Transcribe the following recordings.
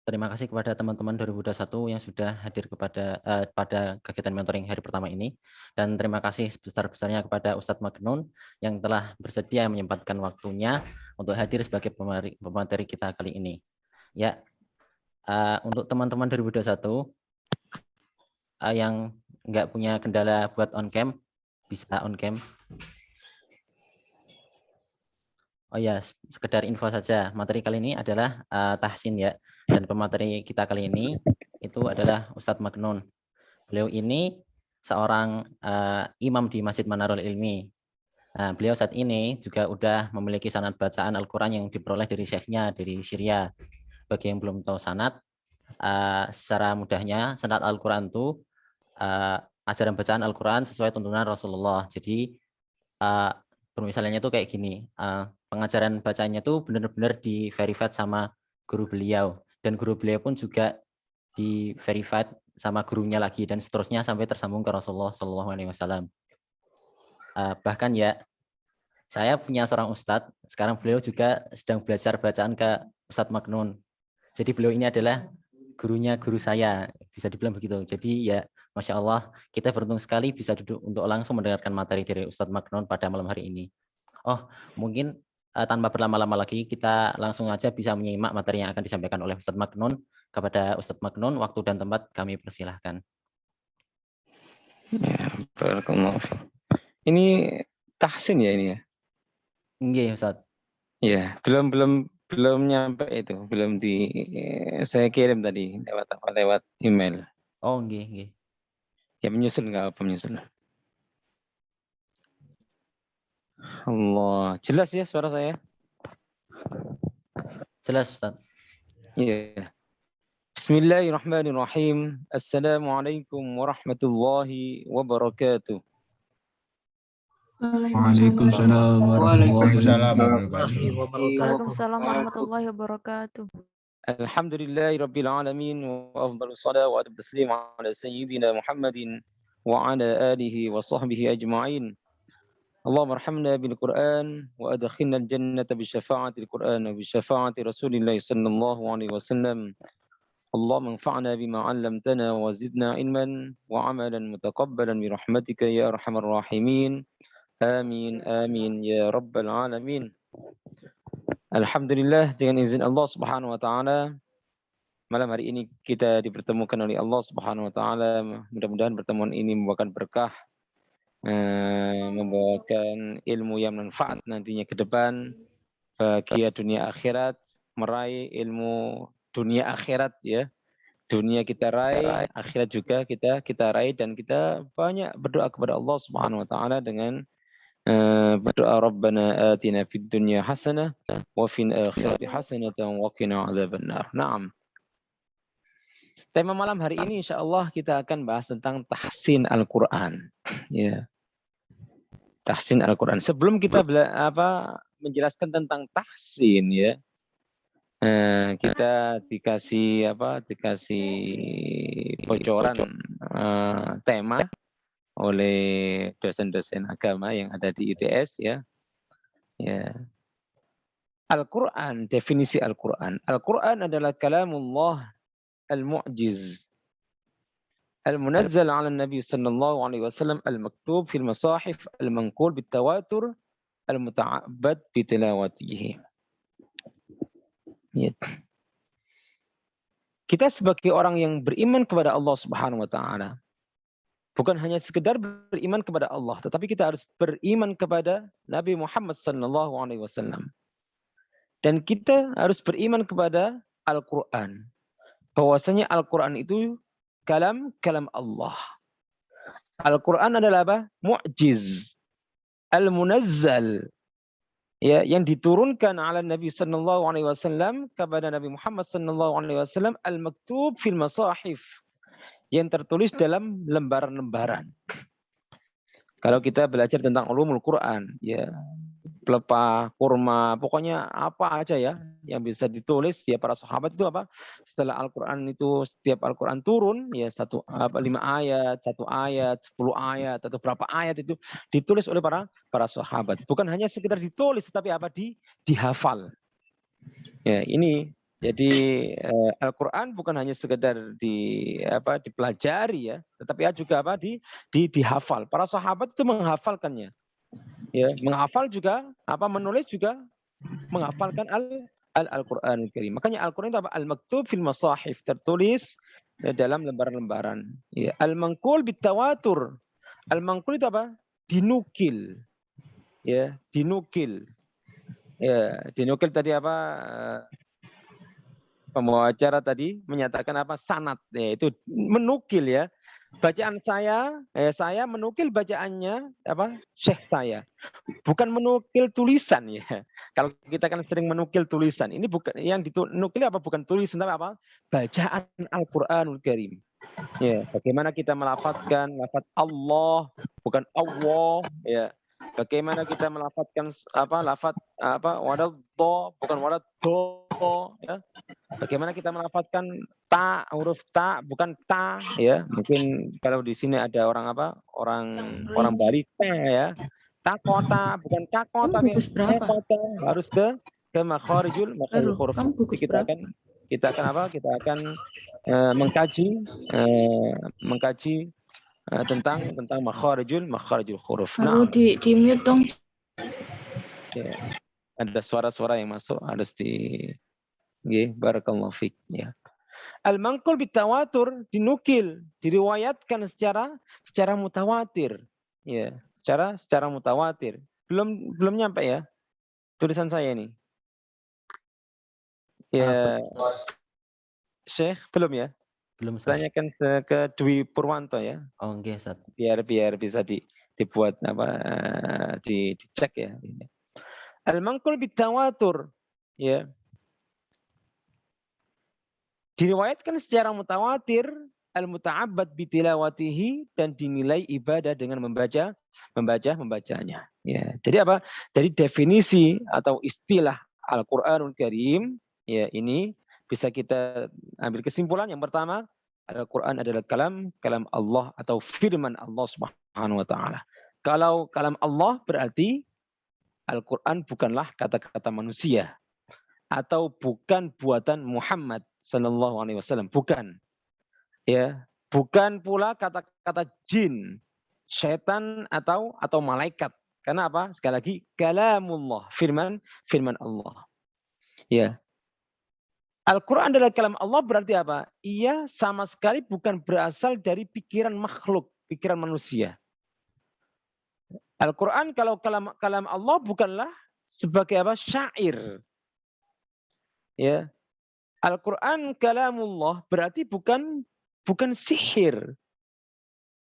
Terima kasih kepada teman-teman 2021 yang sudah hadir pada kegiatan mentoring hari pertama ini. Dan terima kasih sebesar-besarnya kepada Ustadz Magnun yang telah bersedia menyempatkan waktunya untuk hadir sebagai pemateri kita kali ini. Ya, untuk teman-teman 2021 yang nggak punya kendala buat on cam, bisa on cam. Oh ya, sekedar info saja, materi kali ini adalah tahsin ya, dan pemateri kita kali ini itu adalah Ustadz Magnun. Beliau ini seorang imam di Masjid Manarul Ilmi. Nah, beliau saat ini juga udah memiliki sanad bacaan Al-Quran yang diperoleh dari syekhnya dari Syria. Bagi yang belum tahu sanad, secara mudahnya sanad Al-Quran itu ajaran bacaan Al-Quran sesuai tuntunan Rasulullah. Jadi permisalannya tuh kayak gini, pengajaran bacanya tuh benar-benar di verified sama guru beliau, dan guru beliau pun juga di verified sama gurunya lagi, dan seterusnya sampai tersambung ke Rasulullah SAW. Bahkan ya, saya punya seorang ustadz, sekarang beliau juga sedang belajar bacaan ke Ustadz Magnun. Jadi beliau ini adalah gurunya guru saya, bisa dibilang begitu. Jadi ya, Masya Allah, kita beruntung sekali bisa duduk untuk langsung mendengarkan materi dari Ustadz Magnun pada malam hari ini. Oh, mungkin tanpa berlama-lama lagi, kita langsung aja bisa menyimak materi yang akan disampaikan oleh Ustadz Magnun. Kepada Ustadz Magnun, waktu dan tempat kami persilahkan. Ya, barakallahu. Ini tahsin ya ini ya? Iya, Ustadz. Ya, belum nyampe itu, belum saya kirim tadi lewat email. Oh, nggih. Ya menyusul nggak apa menyusul. Allah, jelas ya suara saya? Jelas, Ustadz. Iya. Bismillahirrahmanirrahim. Assalamualaikum warahmatullahi wabarakatuh. Waalaikumsalam warahmatullahi Waalaikumsalam warahmatullahi wabarakatuh. Alhamdulillahirabbil alamin wa afdhalus salatu wa taslim ala sayyidina Muhammadin wa ala alihi wa sahbihi ajma'in. Allahumma arhamna bil Qur'an wa adkhilna al jannata bi syafa'atil Qur'an wa bi syafa'ati Rasulillah sallallahu alaihi wasallam. Allahumma anfa'na bima 'allamtana wa zidna ilman wa 'amalan mutaqabbalan bi rahmatika ya arhamar rahimin. Amin amin ya rabbal alamin. Alhamdulillah, dengan izin Allah Subhanahu wa taala malam hari ini kita dipertemukan oleh Allah Subhanahu wa taala. Mudah-mudahan pertemuan ini membawakan berkah, membawakan ilmu yang manfaat nantinya ke depan, bahagia dunia akhirat, meraih ilmu dunia akhirat ya. Dunia kita raih, akhirat juga kita raih, dan kita banyak berdoa kepada Allah Subhanahu wa taala dengan berdoa Rabbana atina fid dunya hasanah wa fil akhirati hasanatan wa qina adzabannar. Naam. Tema malam hari ini insyaallah kita akan bahas tentang tahsin Al-Qur'an. Ya. Tahsin Al-Qur'an. Sebelum kita menjelaskan tentang tahsin ya, kita dikasih bocoran tema oleh dosen-dosen agama yang ada di ITS ya. Ya. Al-Qur'an, definisi Al-Qur'an. Al-Qur'an adalah kalamullah al-mu'jiz al-munazzal 'ala Nabi sallallahu alaihi wasallam al-maktub fil masahif al-manqul bitawatur al-muta'abbad bitilawatihi. Ya. Kita sebagai orang yang beriman kepada Allah Subhanahu wa taala, bukan hanya sekedar beriman kepada Allah, tetapi kita harus beriman kepada Nabi Muhammad sallallahu alaihi wasallam. Dan kita harus beriman kepada Al-Qur'an. Bahwasanya Al-Qur'an itu kalam Allah. Al-Qur'an adalah apa? Mu'jiz. Al-munazzal. Ya, yang diturunkan ala Nabi sallallahu alaihi wasallam kepada Nabi Muhammad sallallahu alaihi wasallam al-maktub fil masahif. Yang tertulis dalam lembaran-lembaran. Kalau kita belajar tentang ulumul Quran, ya, pelepah, kurma, pokoknya apa aja ya yang bisa ditulis ya para sahabat itu apa? Setelah Al-Qur'an itu, setiap Al-Qur'an turun ya 5 ayat, 1 ayat, 10 ayat atau berapa ayat itu ditulis oleh para sahabat. Bukan hanya sekedar ditulis tetapi apa dihafal. Ya, ini Jadi Al-Quran bukan hanya sekedar dipelajari ya, tetapi juga dihafal. Para sahabat itu menghafalkannya. Ya, menghafal juga menulis juga menghafalkan Al-Qur'anul Karim. Makanya Al-Qur'an itu al-maktub fil masahif, tertulis dalam lembaran-lembaran. Ya, al-manqul bitawatur. Al-manqul itu dinukil. Ya, dinukil. Ya, dinukil tadi pembawa acara tadi menyatakan sanad, yaitu menukil ya. Bacaan saya menukil bacaannya syekh saya. Bukan menukil tulisan ya. Kalau kita kan sering menukil tulisan, ini bukan yang dinukil bukan tulisan tapi bacaan Al-Qur'anul Karim. Ya, bagaimana kita melafadzkan lafaz Allah bukan Allah ya. Bagaimana kita melafadzkan lafaz waraddo bukan waraddo ya. Bagaimana kita melafadzkan huruf ta bukan ta ya. Mungkin kalau di sini ada orang orang Bali ta ya. Takota bukan takota tapi takota harus ke makharijul huruf. Kita akan mengkaji tentang makharijul huruf. Halo, di mute dong. Ya. Ada suara-suara yang masuk harus barakallahu fiik ya. Al-manqul bitawatur dinukil, diriwayatkan secara mutawatir. Ya, secara mutawatir. Belum nyampe ya tulisan saya ini. Ya, Syekh belum ya? Belum, Ustaz. Tanyakan ke Dwi Purwanto ya. Oh, nggih, Ustaz. Biar bisa dibuat dicek ya. Al-manqul bitawatur ya. Diriwayatkan secara mutawatir al-muta'abbad bitilawatihi dan dinilai ibadah dengan membacanya. Ya. Jadi Jadi definisi atau istilah Al-Qur'anul Karim ya ini bisa kita ambil kesimpulan yang pertama, Al-Qur'an adalah kalam Allah atau firman Allah Subhanahu wa taala. Kalau kalam Allah berarti Al-Qur'an bukanlah kata-kata manusia atau bukan buatan Muhammad sallallahu alaihi wasallam, bukan. Ya, bukan pula kata-kata jin, setan atau malaikat. Karena sekali lagi kalamullah, firman Allah. Ya. Al-Qur'an adalah kalam Allah berarti ia sama sekali bukan berasal dari pikiran makhluk, pikiran manusia. Al-Qur'an kalau kalam Allah bukanlah sebagai syair. Ya. Al-Qur'an kalamullah berarti bukan sihir.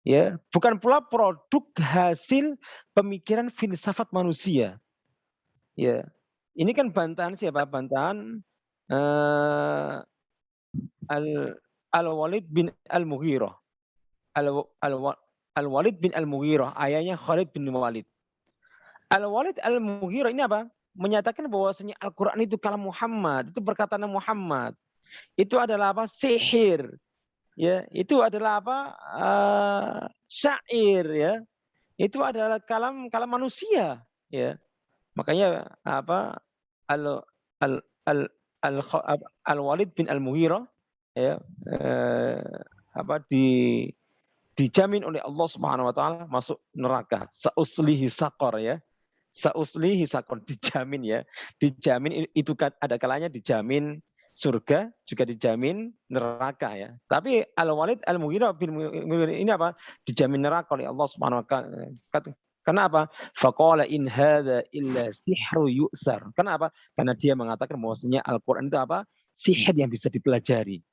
Ya, bukan pula produk hasil pemikiran filsafat manusia. Ya. Ini kan bantahan siapa? Bantahan Al-Walid bin Al-Mughirah. Al-Walid bin Al-Mughirah, ayahnya Khalid bin Walid. Al-Walid Al-Mughirah ini menyatakan bahwasanya Al-Qur'an itu kalam Muhammad, itu perkataan Muhammad. Itu adalah sihir. Ya, itu adalah syair ya. Itu adalah kalam manusia ya. Makanya Al-Walid bin Al-Mughirah ya dijamin oleh Allah Subhanahu wa taala masuk neraka. Sauslihi saqar ya. Sauslihi saqar dijamin ya. Dijamin itu ada kalanya dijamin surga, juga dijamin neraka ya. Tapi Al-Walid Al-Mughirah bin ini dijamin neraka oleh Allah Subhanahu wa taala. Kenapa? Faqala in hadza illa sihru yu'sar. Kenapa? Karena dia mengatakan bahwasanya Al-Qur'an itu sihir yang bisa dipelajari.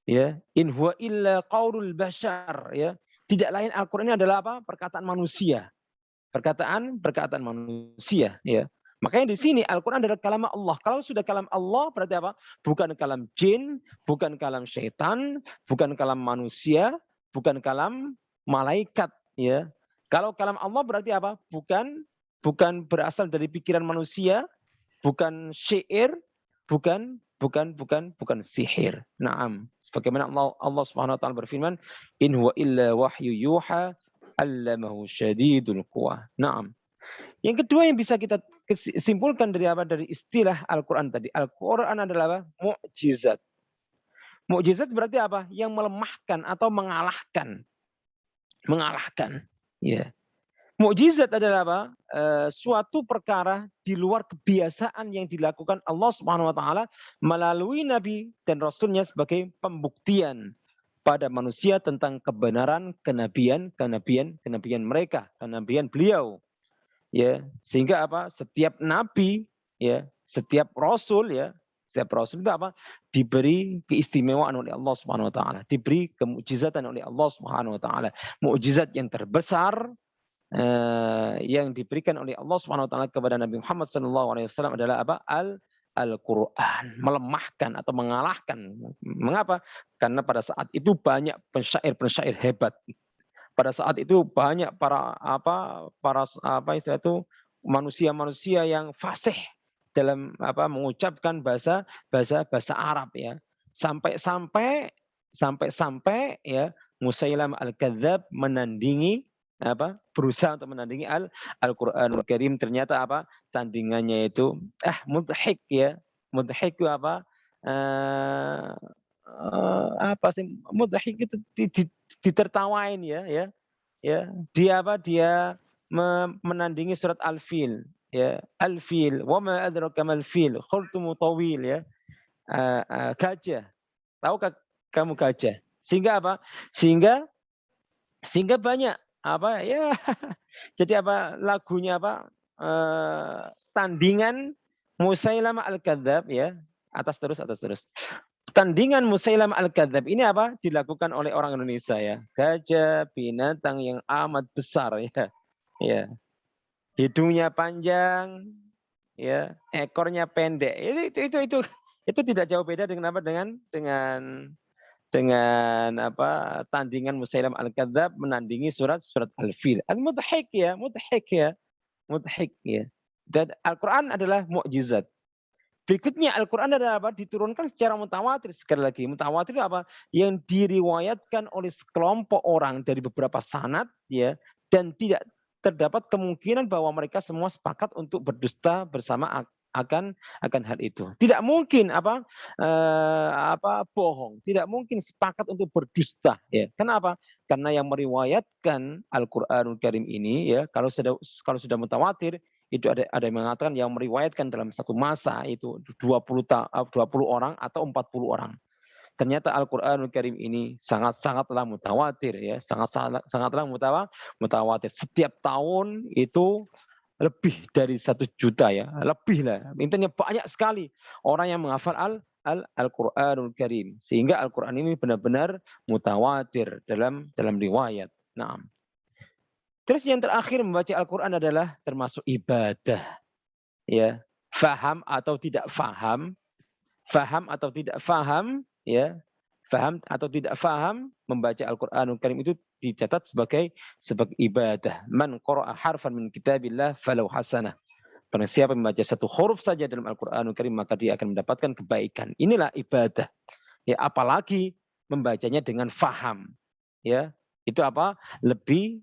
Ya, in huwa illa qaulul bashar ya. Tidak lain Al-Qur'an ini adalah perkataan manusia. Perkataan manusia ya. Makanya di sini Al-Qur'an adalah kalam Allah. Kalau sudah kalam Allah berarti bukan kalam jin, bukan kalam syaitan, bukan kalam manusia, bukan kalam malaikat ya. Kalau kalam Allah berarti bukan berasal dari pikiran manusia, bukan syair, bukan sihir. Naam. Sebagaimana Allah Subhanahu wa taala berfirman, "In huwa illa wahyu yuha 'allamahu syadidul quwa." Naam. Yang kedua yang bisa kita simpulkan dari apa? Dari istilah Al-Quran tadi. Al-Quran adalah apa? Mukjizat. Mukjizat berarti apa? Yang melemahkan atau mengalahkan. Mengalahkan. Ya. Mukjizat adalah apa? Suatu perkara di luar kebiasaan yang dilakukan Allah Subhanahu wa taala melalui nabi dan rasulnya sebagai pembuktian pada manusia tentang kebenaran kenabian mereka, kenabian beliau. Ya, sehingga apa? Setiap nabi, ya, setiap rasul itu apa? Diberi keistimewaan oleh Allah Subhanahu wa taala, diberi kemukjizatan oleh Allah Subhanahu wa taala. Mukjizat yang terbesar yang diberikan oleh Allah Subhanahu wa taala kepada Nabi Muhammad SAW adalah apa? Al-Quran, melemahkan atau mengalahkan. Mengapa? Karena pada saat itu banyak pensyair-pensyair hebat. Pada saat itu banyak para istilah itu manusia-manusia yang fasih dalam mengucapkan bahasa Arab ya. Sampai ya Musailamah al-Kadzab menandingi berusaha untuk menandingi Al-Qur'anul Karim. Ternyata tandingannya itu mudhik ya. Mudhik itu mudhik itu ditertawain ya. Dia menandingi surat Al-Fil ya. Al-Fil wa ma adraka mal fil khultumu tawil ya. Gajah. Tahukah kamu gajah? Sehingga sehingga banyak jadi lagunya tandingan Musailamah al-Kadzab ya, atas terus tandingan Musailamah al-Kadzab ini dilakukan oleh orang Indonesia ya. Gajah binatang yang amat besar ya, hidungnya panjang ya, ekornya pendek. Itu tidak jauh beda dengan tandingan Musailamah al-Kadzab menandingi surat Al-Fil. Al-Mudhik ya. Dan Al-Quran adalah mukjizat. Berikutnya Al-Quran adalah diturunkan secara mutawatir. Sekali lagi, mutawatir yang diriwayatkan oleh sekelompok orang dari beberapa sanad ya, dan tidak terdapat kemungkinan bahwa mereka semua sepakat untuk berdusta bersama akan hal itu. Tidak mungkin bohong, tidak mungkin sepakat untuk berdusta ya. Kenapa? Karena yang meriwayatkan Al-Qur'anul Karim ini ya, kalau sudah mutawatir itu ada yang mengatakan yang meriwayatkan dalam satu masa itu 20 orang atau 40 orang. Ternyata Al-Qur'anul Karim ini sangatlah mutawatir ya, sangatlah mutawatir. Setiap tahun itu lebih dari 1 juta ya, lebih lah. Intinya banyak sekali orang yang menghafal Al-Qur'anul Karim. Sehingga Al-Qur'an ini benar-benar mutawatir dalam riwayat. Nah. Terus yang terakhir membaca Al-Qur'an adalah termasuk ibadah. Ya, faham atau tidak faham ya. Faham atau tidak faham membaca Al-Qur'anul Karim itu dicatat sebagai ibadah. Man qara'a harfan min kitabillah falau hasanah. Barang siapa membaca satu huruf saja dalam Al-Qur'anul Karim maka dia akan mendapatkan kebaikan. Inilah ibadah. Ya, apalagi membacanya dengan faham. Ya, itu lebih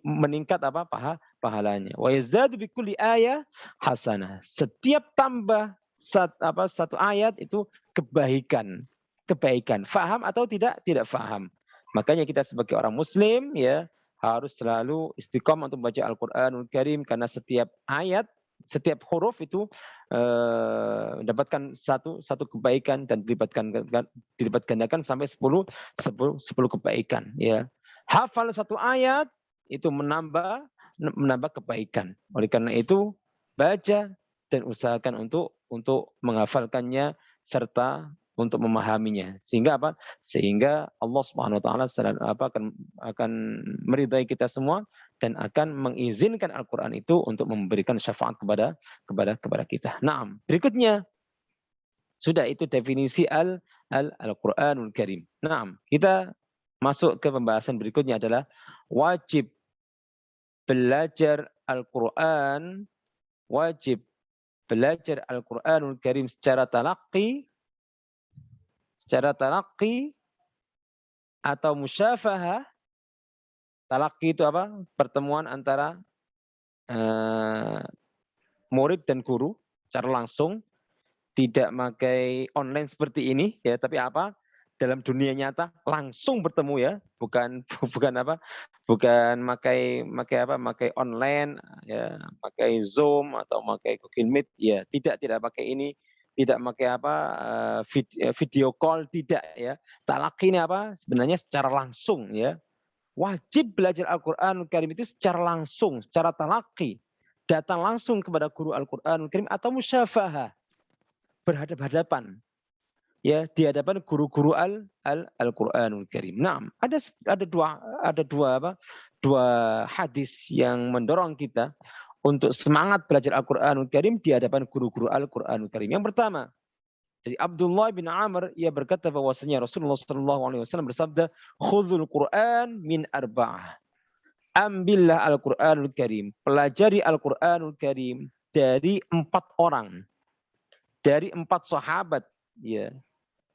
meningkat pahalanya. Wa yazdadu bi kulli ayah hasanah. Setiap tambah satu ayat itu kebaikan. Faham atau tidak faham. Makanya kita sebagai orang muslim ya harus selalu istiqomah untuk membaca Al-Qur'anul Karim karena setiap ayat, setiap huruf itu mendapatkan satu kebaikan dan dilipat gandakan sampai 10 kebaikan ya. Hafal satu ayat itu menambah kebaikan. Oleh karena itu baca dan usahakan untuk menghafalkannya serta untuk memahaminya. Sehingga Sehingga Allah Subhanahu wa taala akan meridai kita semua dan akan mengizinkan Al-Qur'an itu untuk memberikan syafaat kepada kita. Naam. Berikutnya sudah itu definisi Al-Qur'anul Karim. Naam. Kita masuk ke pembahasan berikutnya adalah wajib belajar Al-Qur'an, Al-Qur'anul Karim secara talaqi atau musyafahah. Talaki itu apa? Pertemuan antara murid dan guru secara langsung, tidak pakai online seperti ini ya, tapi apa? Dalam dunia nyata langsung bertemu ya, bukan bukan pakai online ya, pakai Zoom atau pakai Google Meet ya, tidak pakai ini, tidak pakai video call, tidak ya. Talaki ini apa? Sebenarnya secara langsung ya. Wajib belajar Al-Qur'anul Karim itu secara langsung, secara talaki. Datang langsung kepada guru Al-Qur'anul Karim atau musyafahah, berhadap-hadapan ya, di hadapan guru-guru Al-Qur'anul Karim. Nah, ada dua hadis yang mendorong kita untuk semangat belajar Al-Qur'anul Karim di hadapan guru-guru Al-Qur'anul Karim. Yang pertama, dari Abdullah bin Amr, ia berkata bahwasanya Rasulullah SAW bersabda, "Khudzul Qur'an min arba'ah." Ambillah Al-Qur'anul Karim, pelajari Al-Qur'anul Karim dari 4 orang. Dari 4 sahabat, ya.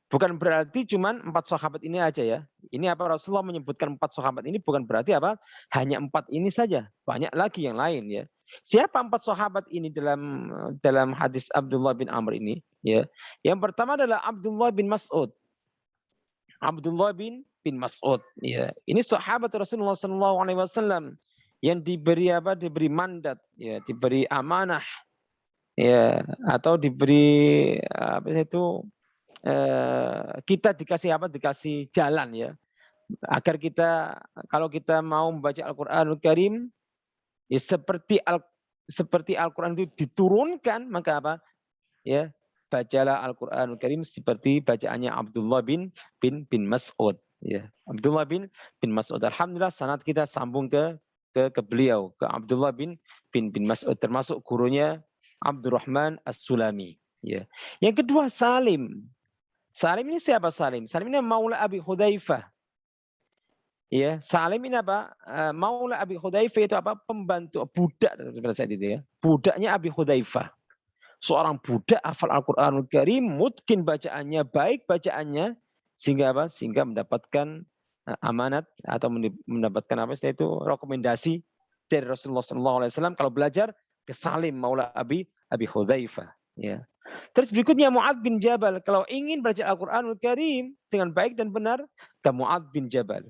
Bukan berarti cuman 4 sahabat ini aja ya. Ini apa, Rasulullah menyebutkan 4 sahabat ini bukan berarti apa? Hanya 4 ini saja. Banyak lagi yang lain ya. Siapa 4 sahabat ini dalam hadis Abdullah bin Amr ini? Ya. Yang pertama adalah Abdullah bin Mas'ud. Abdullah bin Mas'ud. Ya. Ini sahabat Rasulullah SAW yang diberi apa? Diberi mandat, ya, diberi amanah, ya, atau diberi apa itu, kita dikasih apa? Dikasih jalan ya, agar kita kalau kita mau membaca Al-Qur'anul Karim ya, seperti Al-Qur'an itu diturunkan, maka apa? Ya, bacalah Al-Qur'anul Karim seperti bacaannya Abdullah bin Mas'ud ya. Abdullah bin Mas'ud. Alhamdulillah sanad kita sambung ke beliau, ke Abdullah bin Mas'ud, termasuk gurunya Abdurrahman As-Sulami ya. Yang kedua Salim. Salim ini siapa Salim? Salim ini Maula Abi Hudzaifah. Ya, Salim ini apa? Maula Abi Hudzaifah itu apa? Pembantu budak pada saat itu ya. Budaknya Abi Hudzaifah. Seorang budak hafal Al-Qur'anul Karim, mungkin bacaannya baik bacaannya, sehingga apa? Sehingga mendapatkan amanat atau mendapatkan apa itu, rekomendasi dari Rasulullah SAW kalau belajar ke Salim Maula Abi Hudzaifah ya. Terus berikutnya Mu'adz bin Jabal, kalau ingin baca Al-Qur'anul Karim dengan baik dan benar, ke Mu'adz bin Jabal.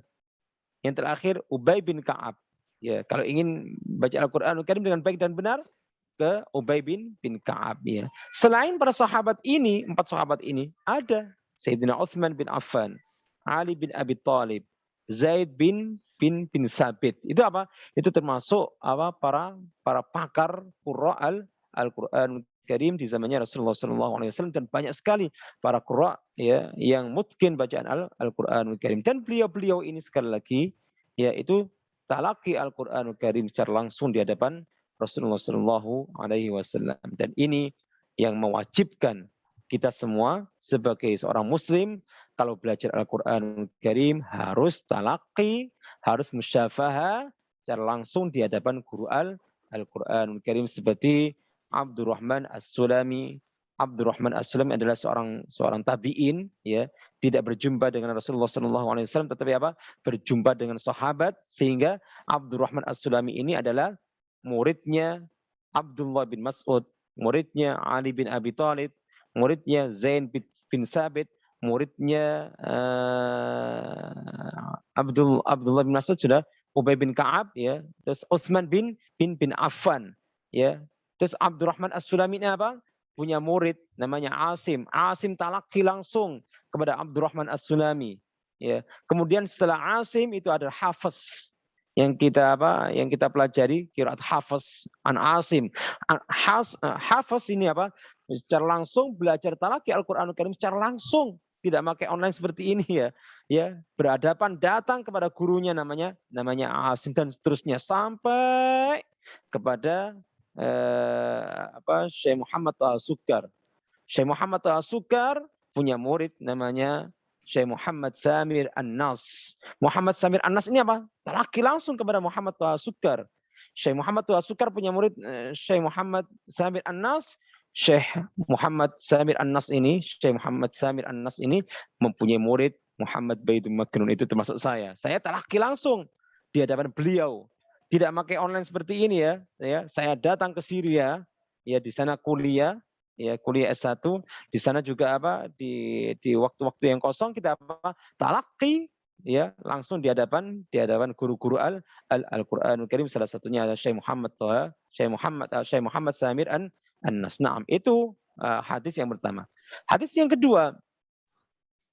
Yang terakhir Ubay bin Ka'ab ya, kalau ingin baca Al-Qur'anul Karim dengan baik dan benar, ke Ubay bin Ka'ab ya. Selain para sahabat ini, 4 sahabat ini, ada Sayyidina Utsman bin Affan, Ali bin Abi Thalib, Zaid bin Sabit. Itu apa? Itu termasuk apa? Para pakar qurra Al-Qur'an Karim di zamannya Rasulullah SAW, dan banyak sekali para qurra ya yang mungkin bacaan Al-Qur'anul Karim. Dan beliau ini sekali lagi yaitu talaki Al-Qur'anul Karim secara langsung di hadapan Rasulullah SAW. Dan ini yang mewajibkan kita semua sebagai seorang muslim, kalau belajar Al-Qur'anul Karim harus talaki, harus musyafahah secara langsung di hadapan guru Al-Qur'anul Karim, seperti Abdurrahman As-Sulami. Abdurrahman As-Sulami adalah seorang tabi'in ya, tidak berjumpa dengan Rasulullah SAW, tetapi apa? Berjumpa dengan sahabat, sehingga Abdurrahman As-Sulami ini adalah muridnya Abdullah bin Mas'ud, muridnya Ali bin Abi Thalib, muridnya Zain bin Sabit, muridnya Abdullah bin Mas'ud sudah Ubay bin Ka'ab ya, terus Utsman bin Affan ya. Terus Abdurrahman As-Sulami ini apa? Punya murid namanya Asim. Asim talaki langsung kepada Abdurrahman As-Sulami ya. Kemudian setelah Asim itu ada Hafiz yang kita pelajari, qiraat Hafiz an Asim. Hafiz ini apa? Secara langsung belajar talaki Al-Qur'anul Karim secara langsung, tidak pakai online seperti ini ya. Ya, berhadapan datang kepada gurunya namanya Asim, dan seterusnya sampai kepada Syekh Muhammad Thaha Sukar. Syekh Muhammad Thaha Sukar punya murid namanya Syekh Muhammad Samir An-Nas. Muhammad Samir An-Nas ini apa? Talaki langsung kepada Muhammad Thaha Sukar. Syekh Muhammad Thaha Sukar punya murid Syekh Muhammad Samir An-Nas. Syekh Muhammad Samir An-Nas ini, Syekh Muhammad Samir An-Nas ini mempunyai murid Muhammad Baidul Maknun, itu termasuk saya. Saya talaki langsung di hadapan beliau. Tidak pakai online seperti ini ya. Saya datang ke Syria, ya di sana kuliah, ya kuliah S1, di sana juga di waktu-waktu yang kosong kita talaqi, ya langsung di hadapan guru-guru Al-Qur'anul Karim, salah satunya Syekh Muhammad Samir An-Nas. Naam, itu hadis yang pertama. Hadis yang kedua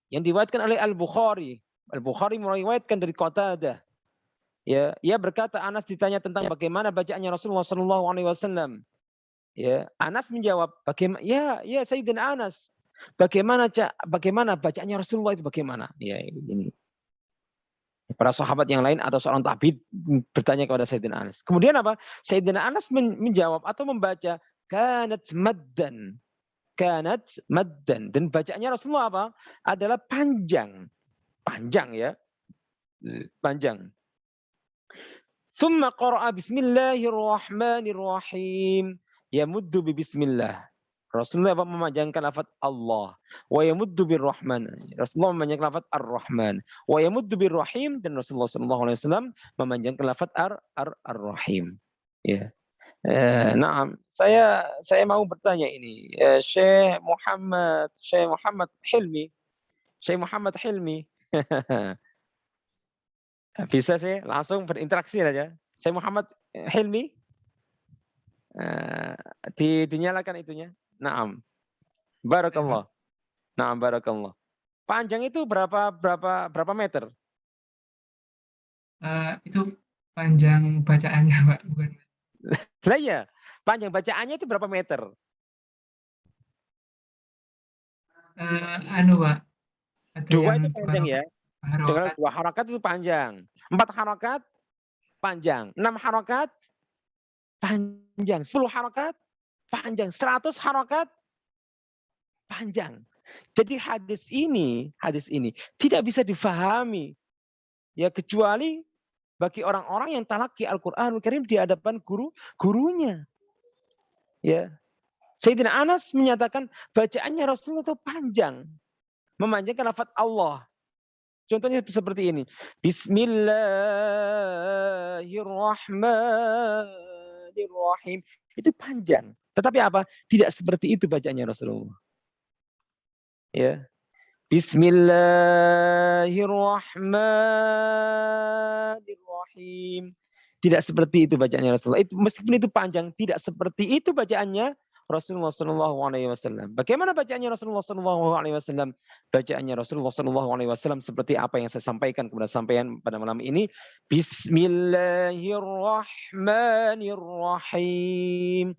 yang diriwayatkan oleh Al-Bukhari. Al-Bukhari meriwayatkan dari Qatadah. Ya, ia berkata, Anas ditanya tentang bagaimana bacaannya Rasulullah SAW. Ya, Anas menjawab, bagaimana? Ya Sayyidina Anas, bagaimana bacaannya Rasulullah itu bagaimana? Ya, ini. Para sahabat yang lain atau seorang tabi'in bertanya kepada Sayyidina Anas. Kemudian apa? Sayyidina Anas menjawab atau membaca kanat maddan. Dan bacaannya Rasulullah apa? Adalah panjang ya. Panjang. Summa qara'a bismillahirrahmanirrahim. Yamuddu bi bismillah. Rasulullah memanjangkan lafaz Allah. Wa yamuddu birrahman. Rasulullah memanjangkan lafaz ar-Rahman. Wa yamuddu birrahim, dan Rasulullah SAW memanjangkan lafaz ar-Rahim. Ya. Nah, saya mau bertanya ini, Syekh Muhammad Hilmi. Bisa sih langsung berinteraksi saja. Syekh Muhammad Hilmi, dinyalakan itunya. Naam. Barakallah. Naam, barakallah. Panjang itu berapa meter? Itu panjang bacaannya, Pak, bukan. Lah iya, panjang bacaannya itu berapa meter? Pak, ada Dua yang itu panjang ya. Dengan 2 harakat itu panjang. 4 harakat panjang. 6 harakat panjang. 10 harakat panjang. 100 harakat panjang. Jadi hadis ini tidak bisa difahami ya kecuali bagi orang-orang yang talaqi Al-Qur'anul Karim di hadapan gurunya. Ya. Sayyidina Anas menyatakan bacaannya Rasulullah itu panjang. Memanjangkan lafaz Allah. Contohnya seperti ini. Bismillahirrahmanirrahim. Itu panjang. Tetapi apa? Tidak seperti itu bacaannya Rasulullah. Ya. Bismillahirrahmanirrahim. Tidak seperti itu bacaannya Rasulullah. Meskipun itu panjang, tidak seperti itu bacaannya Rasulullah SAW. Bagaimana bacaannya Rasulullah SAW? Bacaannya Rasulullah SAW seperti apa yang saya sampaikan kepada sampean pada malam ini. Bismillahirrahmanirrahim.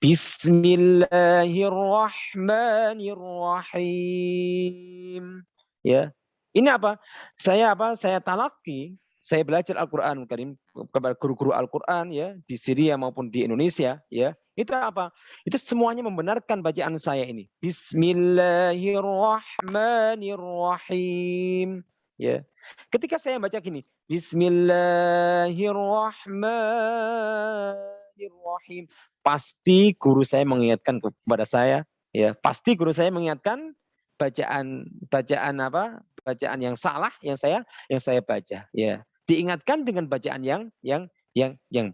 Bismillahirrahmanirrahim. Ya. Ini apa? Saya talaqi, saya belajar Al-Qur'an Karim kepada guru-guru Al-Qur'an ya di Syria maupun di Indonesia ya. Itu apa? Itu semuanya membenarkan bacaan saya ini. Bismillahirrahmanirrahim. Ya. Ketika saya baca gini, Bismillahirrahmanirrahim, pasti guru saya mengingatkan kepada saya, ya, pasti guru saya mengingatkan bacaan yang salah yang saya baca, ya. Diingatkan dengan bacaan yang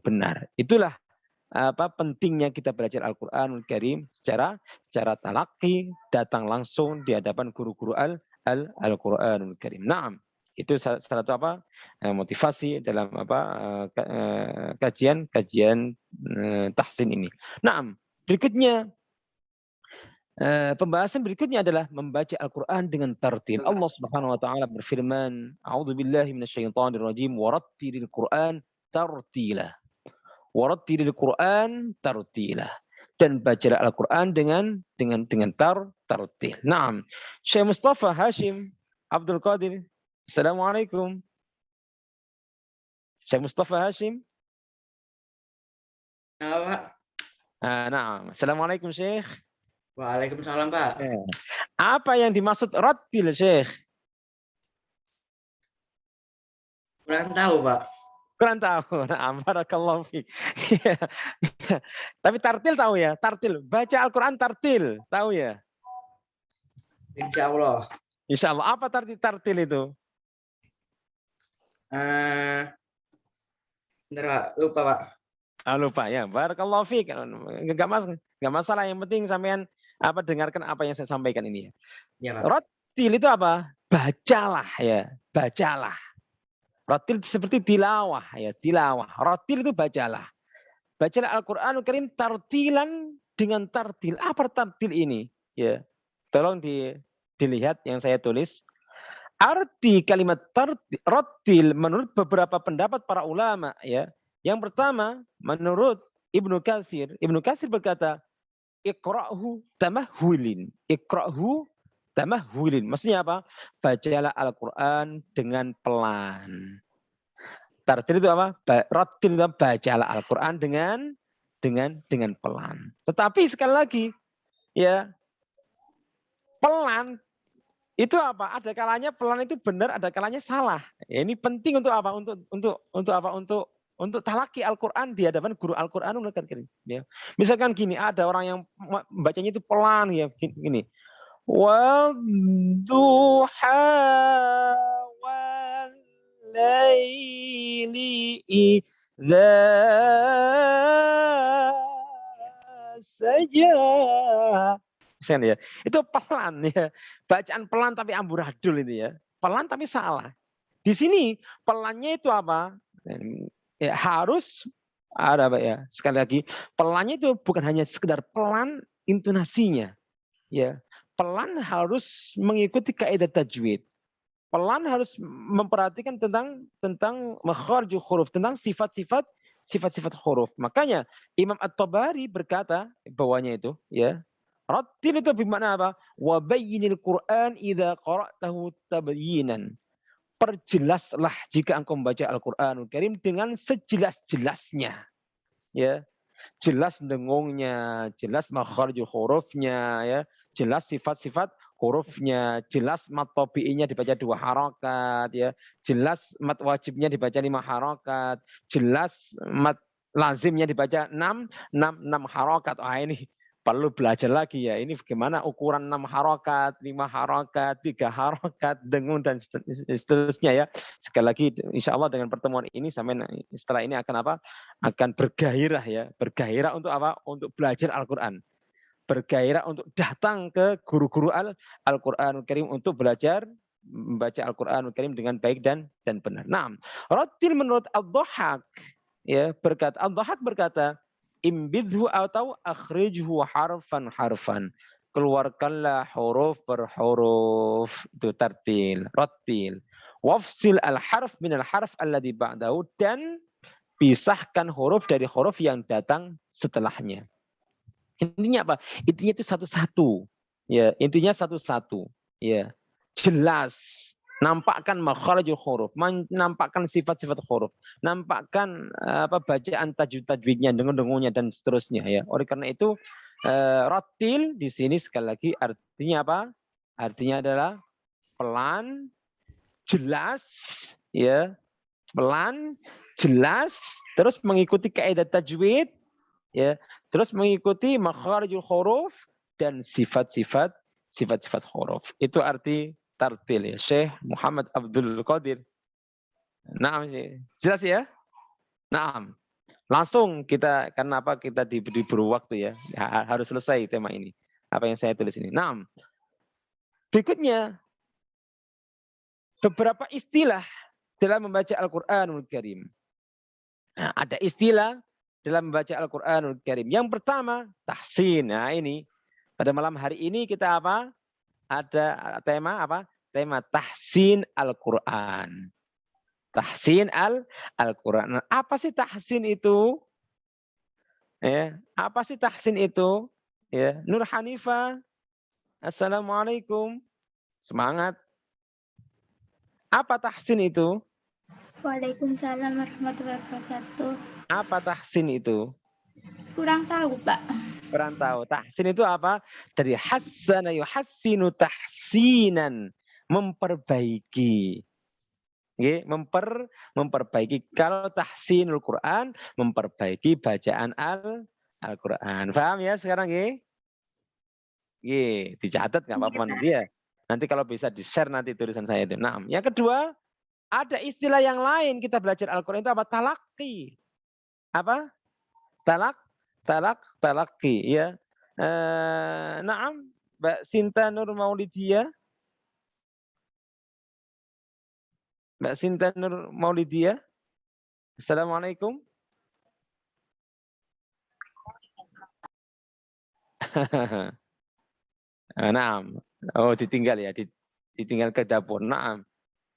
benar. Itulah pentingnya kita belajar Al-Qur'anul Karim secara talaqi, datang langsung di hadapan guru-guru Al-Qur'anul Karim. Naam. Itu salah satu motivasi dalam kajian tahsin ini. Naam, berikutnya pembahasan berikutnya adalah membaca Al-Qur'an dengan tartil. Allah Subhanahu wa taala berfirman, "A'udzubillahi minasyaitonirrajim, warattilil Qur'an tartila." Warattilil Qur'an tartila. Dan bacalah Al-Qur'an dengan tartil. Naam. Syekh Mustafa Hashim Abdul Qadir. Assalamualaikum. Syekh Mustafa Hashim. Halo, Pak. Nah, Assalamualaikum Syekh. Waalaikumsalam, Pak. Apa yang dimaksud rattil, Syekh? Kurang tahu, Pak. Kurang tahu. Nah, barakallahu fiik. Tapi tartil tahu ya? Tartil. Baca Al-Qur'an tartil, tahu ya? Insya Allah. Insya Allah. Apa tartil itu? Bener, Pak. Lupa, Pak. Lupa ya. Barakallahu fiik. Enggak masalah, yang penting sampean dengarkan apa yang saya sampaikan ini ya. Iya, Pak. Rotil itu apa? Bacalah ya, bacalah. Rotil seperti tilawah ya, tilawah. Rotil itu bacalah. Bacalah Al-Qur'anul Karim tartilan dengan tartil. Apa tartil ini? Ya. Tolong dilihat yang saya tulis. Arti kalimat rotil menurut beberapa pendapat para ulama ya. Yang pertama, menurut Ibnu Katsir berkata, iqra'hu tamahhulin. Iqra'hu tamahhulin. Maksudnya apa? Bacalah Al-Qur'an dengan pelan. Tartil itu apa? Rattil itu bacalah Al-Qur'an dengan pelan. Tetapi sekali lagi, ya, pelan itu apa? Ada kalanya pelan itu benar, ada kalanya salah. Ya, ini penting untuk apa? Untuk talaki Al-Qur'an di hadapan guru Al-Qur'anul Karim. Ya. Misalkan gini, ada orang yang bacanya itu pelan ya, gini. Wadduha wal laili idza saja. Misalnya ya, itu pelan ya. Bacaan pelan tapi amburadul itu ya. Pelan tapi salah. Di sini pelannya itu apa? Ya, harus ada apa ya? Sekali lagi, pelannya itu bukan hanya sekedar pelan intonasinya. Ya, pelan harus mengikuti kaidah tajwid. Pelan harus memperhatikan tentang makharijul huruf, tentang sifat-sifat huruf. Makanya Imam At-Tabari berkata bawahnya itu, ya. Rattil itu bermakna apa? Wa bayyinil Qur'an idza qara'tahu tabyinan. Perjelaslah jika engkau membaca Al-Qur'anul Karim dengan sejelas-jelasnya. Ya. Jelas dengungnya, jelas makharijul hurufnya, ya. Jelas sifat-sifat hurufnya, jelas mat tabi'inya dibaca 2 harakat, ya. Jelas mat wajibnya dibaca 5 harakat, jelas mat lazimnya dibaca 6 harakat. Ini perlu belajar lagi ya. Ini bagaimana ukuran 6 harakat, 5 harakat, 3 harakat, dengung dan seterusnya ya. Sekali lagi insya Allah dengan pertemuan ini sampai setelah ini akan apa? Akan bergairah ya. Bergairah untuk apa? Untuk belajar Al-Qur'an. Bergairah untuk datang ke guru-guru Al-Qur'anul Karim untuk belajar membaca Al-Qur'anul Karim dengan baik dan benar. Nah, Rattil menurut Ad-Dhahhak ya berkata imbidhu atau akhrijhu harfan. Keluarkanlah huruf per huruf. Itu tartil, rattil. Wafsil al-harf min al-harf alladhi ba'dahu. Dan pisahkan huruf dari huruf yang datang setelahnya. Intinya apa? Intinya itu satu-satu. Ya, intinya satu-satu. Ya, jelas. Nampakkan makharijul huruf, nampakkan sifat-sifat huruf, nampakkan bacaan tajwid-tajwidnya, dengung-dengungnya dan seterusnya ya. Oleh karena itu rattil di sini sekali lagi artinya apa? Artinya adalah pelan, jelas ya. Pelan, jelas, terus mengikuti kaidah tajwid ya, terus mengikuti makharijul huruf dan sifat-sifat huruf. Itu arti tartil ya, Syekh Muhammad Abdul Qadir. Nah, jelas ya? Nah, langsung kita karena apa kita diberi waktu ya, harus selesai tema ini. Apa yang saya tulis ini. Nah, berikutnya beberapa istilah dalam membaca Al-Qur'anul Karim. Nah, ada istilah dalam membaca Al-Qur'anul Karim. Yang pertama, tahsin. Nah, ini pada malam hari ini kita apa? Ada tema apa? Tema tahsin Al-Qur'an. Tahsin Al-Qur'an. Apa sih tahsin itu? Ya, apa sih tahsin itu? Ya, Nur Hanifah. Assalamualaikum. Semangat. Apa tahsin itu? Waalaikumsalam warahmatullahi wabarakatuh. Apa tahsin itu? Kurang tahu, Pak. Kurang tahu. Tahsin itu apa? Dari hassana yuhassinu tahsinan. Memperbaiki. Oke, memperbaiki. Kalau tahsinul Quran, memperbaiki bacaan Al-Quran. Paham ya sekarang? Dicatat nggak apa-apa nanti ya. Nanti kalau bisa di-share nanti tulisan saya itu. Nah, yang kedua, ada istilah yang lain kita belajar Al-Quran itu apa? Talaki. apa? Talaki ya. Naam, Mbak Sinta Nur Maulidia. Mbak Sinta Nur Maulidia. Assalamualaikum. Naam. Oh, ditinggal ya, ditinggal ke dapur. Naam.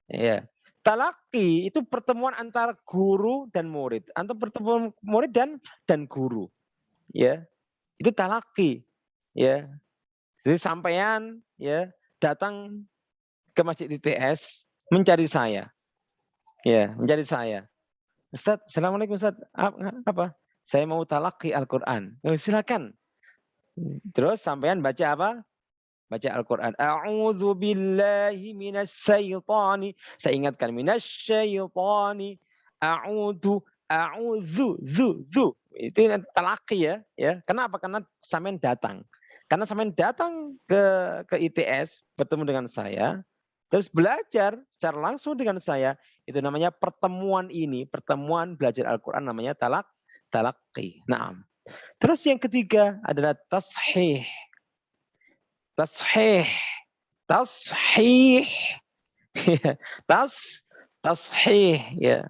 Ya. Talaki itu pertemuan antara guru dan murid, atau pertemuan murid dan guru. Ya. Itu talaki. Ya. Jadi sampean ya datang ke Masjid ITS mencari saya. Ya, mencari saya. Ustaz, Assalamualaikum Ustaz. Apa? Saya mau talaki Al-Quran. Silakan. Terus sampean baca apa? Baca Al-Quran. A'udzu billahi minasyaitonir. Saya ingatkan minasyaitonir. A'udzu zu. Itu talaki ya. Kenapa? Karena sampean datang. Karena sampean datang ke ITS bertemu dengan saya, terus belajar secara langsung dengan saya, itu namanya pertemuan ini, pertemuan belajar Al-Quran namanya talaki. Naam. Terus yang ketiga adalah tashih. Tashih. Tashih ya.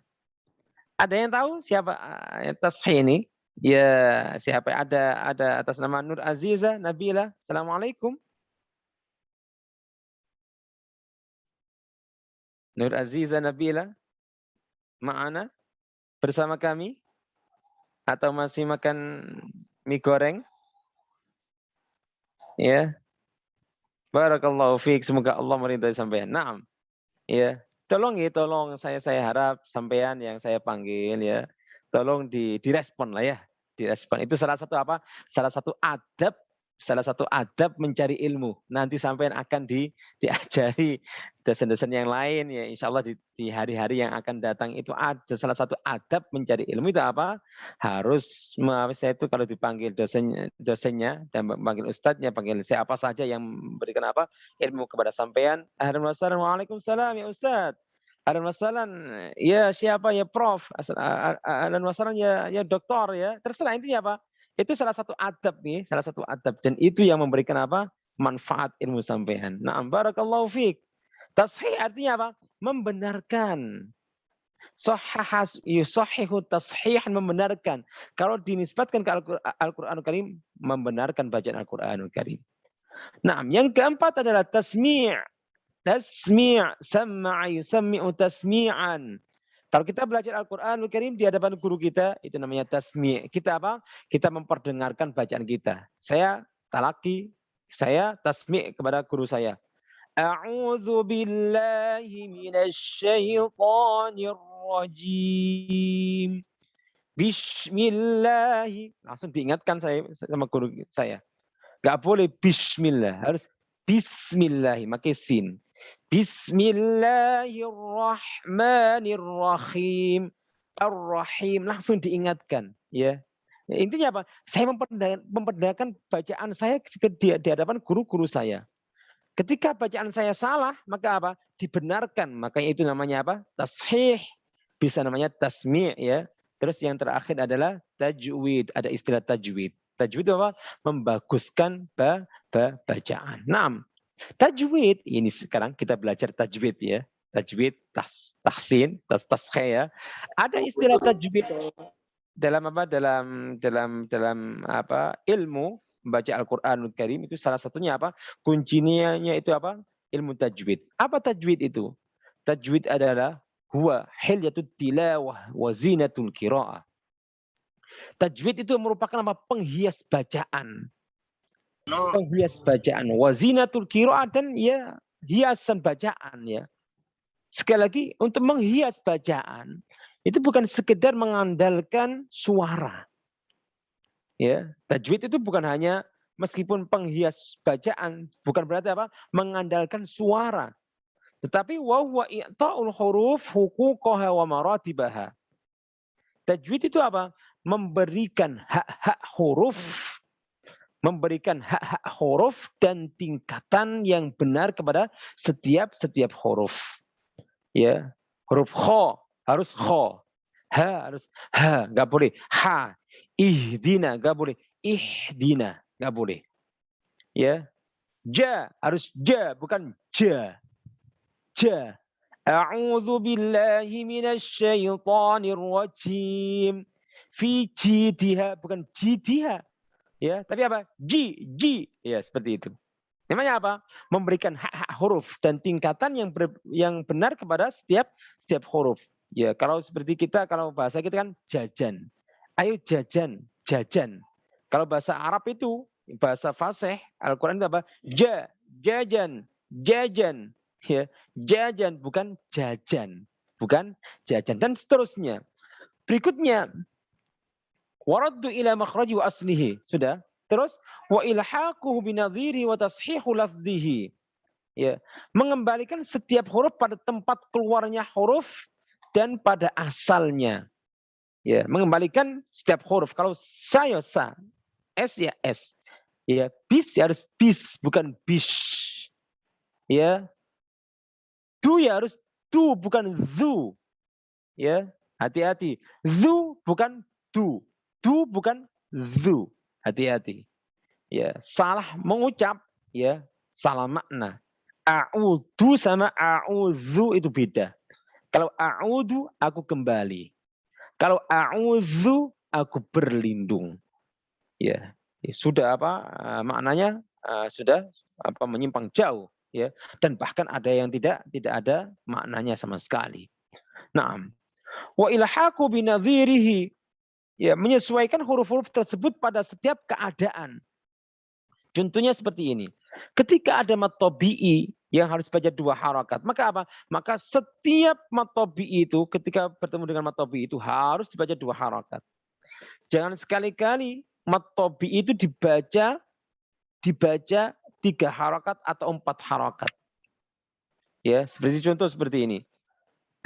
Ada yang tahu siapa tashih ini? Ya, siapa? Ada atas nama Nur Aziza Nabila. Assalamualaikum. Nur Aziza Nabila, ma'ana bersama kami atau masih makan mie goreng? Ya. Barakallahu fiik, semoga Allah meridhai sampean. Naam. Ya. Tolong saya harap sampean yang saya panggil ya. Tolong direspon lah ya. Direspon. Itu salah satu apa? Salah satu adab mencari ilmu. Nanti sampean akan diajari dosen-dosen yang lain ya, insya Allah di hari-hari yang akan datang. Itu ada salah satu adab mencari ilmu itu apa? Harus saya itu kalau dipanggil dosennya dan panggil ustadznya, panggil siapa saja yang memberikan apa ilmu kepada sampean. Ahlan wa sahlan, waalaikumsalam ya ustadz. Ahlan wa sahlan, ya siapa ya prof. Ahlan wa sahlan ya doktor ya. Terserah, intinya apa? Itu salah satu adab nih, salah satu adab, dan itu yang memberikan apa? Manfaat ilmu sampean. Na'am, barakallahu fiik. Tashih artinya apa? Membenarkan. Yusahihu tashihan, membenarkan. Kalau dinisbatkan ke Al-Qur'anul Karim, membenarkan bacaan Al-Qur'anul Karim. Naam, yang keempat adalah tasmi'. Tasmi', sam'a yusammi'u tasmi'an. Kalau kita belajar Al-Quranul Karim di hadapan guru kita, itu namanya tasmi'. Kita apa? Kita memperdengarkan bacaan kita. Saya talaki, saya tasmi' kepada guru saya. A'udzu billahi minasyaitonir rajim. Bismillahi. Langsung diingatkan saya sama guru saya. Enggak boleh bismillah, harus bismillah, pakai sin. Bismillahirrahmanirrahim. Ar-Rahim, langsung diingatkan ya. Intinya apa? Saya memperdengarkan bacaan saya di hadapan guru-guru saya. Ketika bacaan saya salah, maka apa? Dibenarkan. Makanya itu namanya apa? Tashih. Bisa namanya tasmi' ya. Terus yang terakhir adalah tajwid. Ada istilah tajwid. Tajwid itu apa? Membaguskan bacaan. 6. Tajwid, ini sekarang kita belajar tajwid ya. Tajwid, tahsin, tashih ya. Ada istilah tajwid dalam apa? Dalam apa? Ilmu membaca Al-Qur'anul Karim, itu salah satunya apa? Kuncinya itu apa? Ilmu tajwid. Apa tajwid itu? Tajwid adalah huwa hilyatut tilawah wa zinatul qiraah. Tajwid itu merupakan apa? Penghias bacaan. Penghias bacaan, wazinatul qiraah, dan ya hiasan bacaan ya. Sekali lagi, untuk menghias bacaan itu bukan sekedar mengandalkan suara. Ya, tajwid itu bukan hanya meskipun penghias bacaan, bukan berarti apa? Mengandalkan suara. Tetapi wa huwa i'ta'ul huruf huquqaha wa maratibaha. Tajwid itu apa? Memberikan hak-hak huruf, memberikan hak-hak huruf dan tingkatan yang benar kepada setiap huruf. Ya, huruf kha harus kha. Ha harus ha, nggak boleh. Ha. Ihdina, nggak boleh. Ihdina, nggak boleh. Ya. Ja harus ja, bukan ja. Ja. A'udzu billahi minasyaitonir rajim. Fi jidiha, bukan jidiha. Ya, tapi apa? Ji. Ya, seperti itu. Namanya apa? Memberikan hak-hak huruf dan tingkatan yang benar kepada setiap huruf. Ya, kalau seperti kita, kalau bahasa kita kan jajan. Ayo jajan. Kalau bahasa Arab itu, bahasa fasih, Al-Quran itu apa? Jajan. Ya, jajan, bukan jajan. Dan seterusnya. Berikutnya, waraddu ila makhraji wa aslihi. Sudah. Terus wa ilhaquhu binadhiri wa tashihu lafzihi. Ya, mengembalikan setiap huruf pada tempat keluarnya huruf dan pada asalnya. Ya, mengembalikan setiap huruf. Kalau sa ya sa, s ya s. Ya, bis ya harus bis, bukan bish. Ya. Du ya harus tu, bukan zu. Ya, hati-hati. Zu bukan du. Du bukan zu. Hati-hati. Ya, salah mengucap, ya, salah makna. A'udhu sama a'udhu itu beda. Kalau a'udhu aku kembali. Kalau a'udhu aku berlindung. Ya, sudah apa maknanya sudah apa menyimpang jauh, ya. Dan bahkan ada yang tidak ada maknanya sama sekali. Naam. Wa ilhaqu binadhirihi. Ya, menyesuaikan huruf-huruf tersebut pada setiap keadaan. Contohnya seperti ini. Ketika ada mat tabi'i yang harus baca 2 harakat, maka apa? Maka setiap mat tabi'i itu ketika bertemu dengan mat tabi'i itu harus dibaca 2 harakat. Jangan sekali-kali mat tabi'i itu dibaca 3 harakat atau 4 harakat. Ya, seperti contoh seperti ini.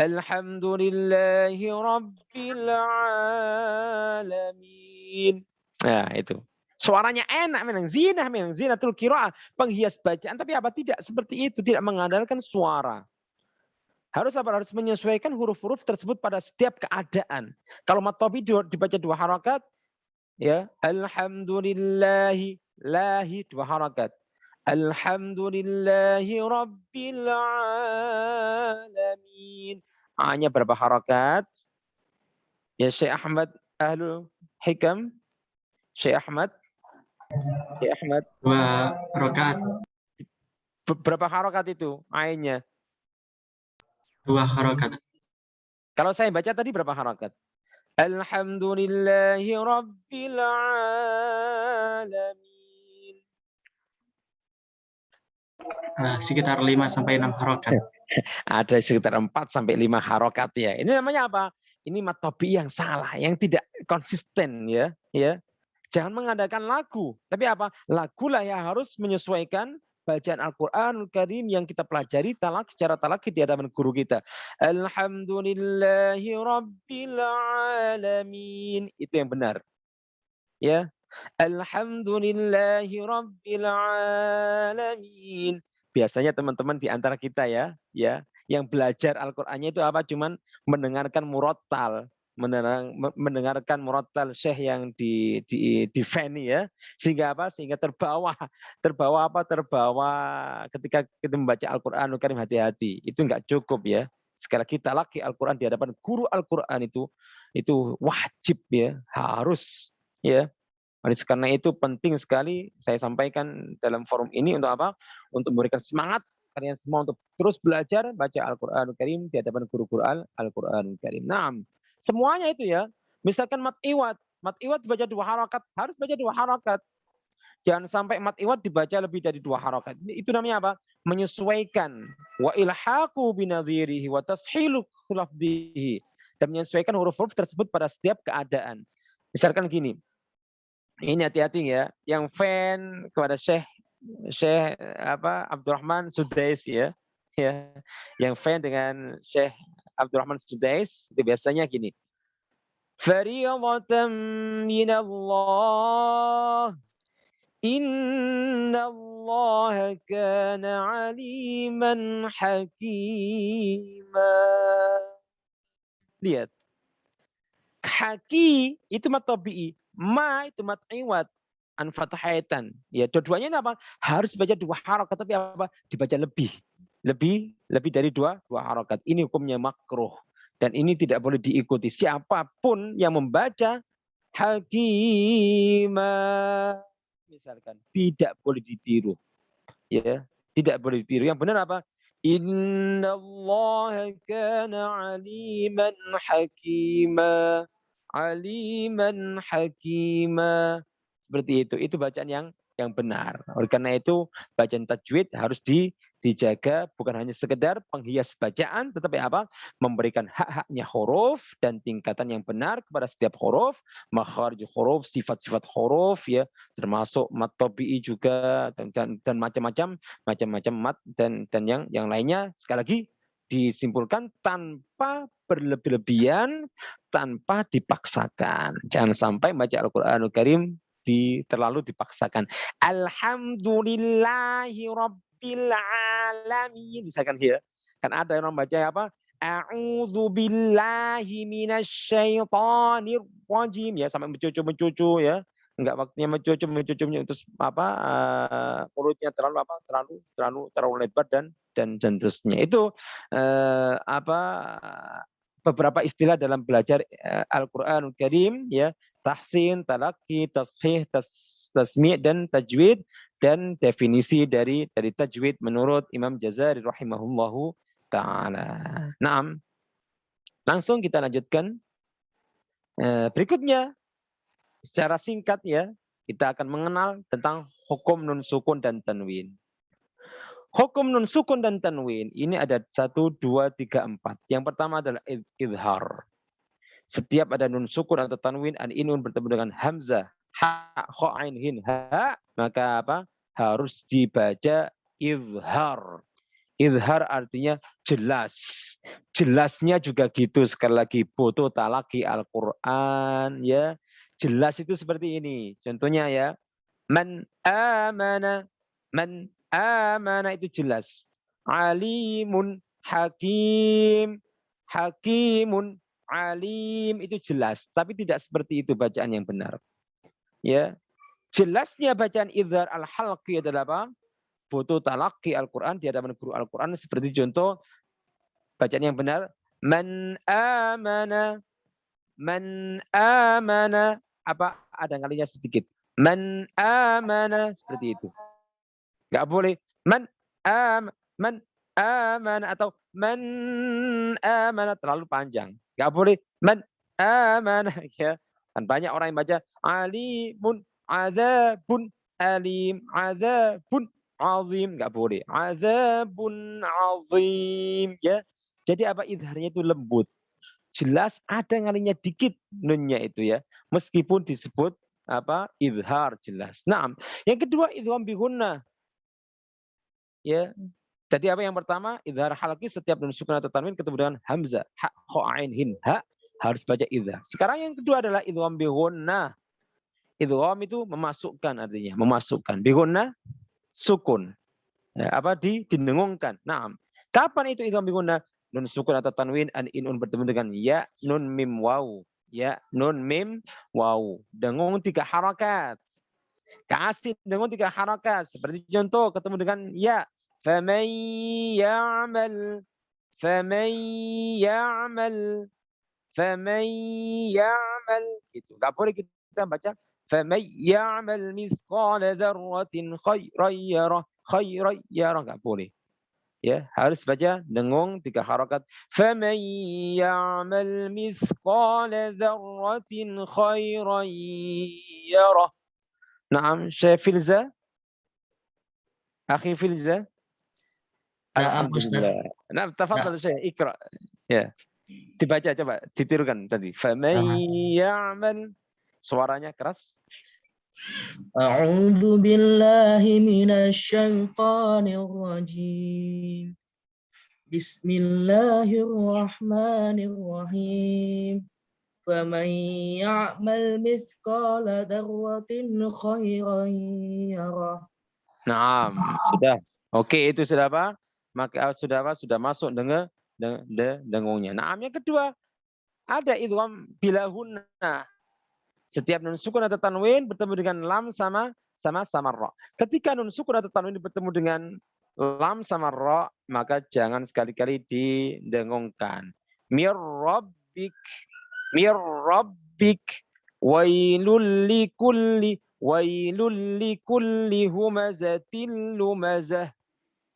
Alhamdulillahi Rabbil Alamin. Nah, itu. Suaranya enak, memang zinatul qiraah, penghias bacaan, tapi apa tidak seperti itu, tidak mengandalkan suara. Harus apa? Harus menyesuaikan huruf-huruf tersebut pada setiap keadaan. Kalau matobi dibaca 2 harakat, ya, alhamdulillahi, lahi 2 harakat. Alhamdulillahi Rabbil Alamin. A-nya berapa harakat? Ya, Syekh Ahmad Ahlul Hikam. Syekh Ahmad. 2 rakaat. Berapa harakat itu A-nya? 2 harakat. Kalau saya baca tadi berapa harakat? Alhamdulillahi Rabbil Alamin. Sekitar 5 sampai 6 harakat. Ada sekitar 4 sampai 5 harakat ya. Ini namanya apa? Ini matobi yang salah, yang tidak konsisten ya. Jangan mengandalkan lagu, tapi apa? Lagu lah yang harus menyesuaikan bacaan Al-Qur'anul Karim yang kita pelajari secara talaki di hadapan guru kita. Alhamdulillahi Rabbil Alamin. Itu yang benar. Ya. Alhamdulillahi Rabbil Alamin. Biasanya teman-teman di antara kita ya, yang belajar Al-Qur'annya itu apa? Cuman mendengarkan murattal, mendengarkan murattal syekh yang di Feni ya, sehingga apa? Sehingga terbawa ketika kita membaca Al-Qur'anul Karim, hati-hati. Itu enggak cukup ya. Sekali kita laki Al-Qur'an di hadapan guru Al-Qur'an itu wajib ya, harus ya. Oleh karena itu penting sekali saya sampaikan dalam forum ini untuk apa? Untuk memberikan semangat kalian semua untuk terus belajar baca Al-Qur'anul Karim di hadapan guru-guru Al-Qur'anul Karim. Naam. Semuanya itu ya. Misalkan mat iwad dibaca 2 harakat, harus baca 2 harakat. Jangan sampai mat iwad dibaca lebih dari 2 harakat. Itu namanya apa? Menyesuaikan. Wa ilhaqu binadhirihi wa tashilu lafdhihi. Dan menyesuaikan huruf-huruf tersebut pada setiap keadaan. Misalkan gini. Ini hati-hati ya, yang fan kepada Syekh Abdurrahman Sudais ya, yang fan dengan Syekh Abdurrahman Sudais itu biasanya gini. Fariidatan minallah, innallaha kana aliman hakima. Lihat. Haki itu mat tabi'i, ma itu mat iwad an fathaitan. Ya, dua-duanya ini apa? Harus baca 2 harokat, tapi apa? Dibaca lebih dari dua harokat. Ini hukumnya makruh dan ini tidak boleh diikuti. Siapapun yang membaca hakimah misalkan tidak boleh ditiru. Ya, tidak boleh ditiru. Yang benar apa? Innallaha kana aliman hakima. Aliman hakima. Seperti itu. Itu bacaan yang benar. Oleh karena itu bacaan tajwid harus dijaga, bukan hanya sekedar penghias bacaan, tetapi apa? Memberikan hak-haknya huruf dan tingkatan yang benar kepada setiap huruf, makharij huruf, sifat-sifat huruf ya, termasuk mat tabi'i juga dan macam-macam mat dan yang lainnya. Sekali lagi disimpulkan tanpa berlebih-lebihan, tanpa dipaksakan. Jangan sampai baca Al-Qur'anul Karim terlalu dipaksakan. Alhamdulillahi rabbil alamin. Misalkan ya. Kan ada yang baca apa? A'udzu billahi minasyaitonir rajim ya, sampai mencucu ya. Enggak waktunya mencucunya terus apa mulutnya terlalu lebar dan seterusnya. Itu beberapa istilah dalam belajar Al-Qur'anul Karim ya. Tahsin, talaqi, tashih, tasmi' dan tajwid, dan definisi dari tajwid menurut Imam Jazari rahimahullahu taala. Naam. Langsung kita lanjutkan. Berikutnya secara singkat ya, kita akan mengenal tentang hukum nun sukun dan tanwin. Hukum nun sukun dan tanwin ini ada 1, 2, 3, 4. Yang pertama adalah izhar. Setiap ada nun sukun atau tanwin, an-inun bertemu dengan hamzah, ha, kha, ain, hin, ha, maka apa? Harus dibaca izhar. Izhar artinya jelas. Jelasnya juga gitu, sekali lagi butuh talaki Al-Qur'an ya. Jelas itu seperti ini. Contohnya ya, man amana itu jelas. Alimun hakim, hakimun alim itu jelas, tapi tidak seperti itu bacaan yang benar. Ya, jelasnya bacaan izhar al-halqi adalah apa? Butuh talaqi Al-Qur'an di hadapan guru Al-Qur'an, seperti contoh bacaan yang benar, man amana apa ada kalinya sedikit. Man amana seperti itu. Enggak boleh man amana atau man amana terlalu panjang. Enggak boleh man amana ya. Kan banyak orang yang baca alimun azabun alim azabun azim, enggak boleh. Azabun azim ya. Jadi apa izharnya itu lembut. Jelas, ada ngalinya dikit nunnya itu ya. Meskipun disebut apa? Izhar jelas. Nah, yang kedua idgham bi gunnah. Ya. Jadi apa yang pertama? Izhar halqi, setiap nun sukun atau tanwin ketemu dengan hamzah, ha, kha, ain, hin, ha, harus baca izhar. Sekarang yang kedua adalah idgham bi gunnah. Idgham itu memasukkan artinya, memasukkan. Bi gunnah sukun. Ya, apa didengungkan. Nah, kapan itu idgham bi gunnah? Nun sukun atau tanwin an-inun bertemu dengan ya, nun mim waw. Ya, nun mim waw. Dengung 3 harakat. Kasih dengung 3 harakat. Seperti contoh ketemu dengan ya. Faman ya'mal gitu. Enggak boleh kita baca faman ya'mal mithqala dzarratin khairan yarah, enggak boleh. Ya, harus baca dengung 3 harakat. Faman ya'mal mithqala dzarratin khairan yarah. Naam, Syekh Filza. Akhi Filza. Alhamdulillah. Nah, tafadhal Syekh, ikra. Ya. Dibaca coba, ditirukan tadi. Faman ya'mal, suaranya keras. A'udzu billahi minasyaitonir rajim. Bismillahirrahmanirrahim. Faman ya'mal mithqala dzarratin khairan yarah. Naam, sudah. Oke, itu sudah apa? Maka sudah apa? Sudah masuk dengungnya. Naam, yang kedua ada idgham bila hunna. Setiap nun sukun atau tanwin bertemu dengan lam sama ra. Ketika nun sukun atau tanwin bertemu dengan lam sama ra, maka jangan sekali-kali didengungkan. Mir rabbik wailul likulli humazatil lumazah.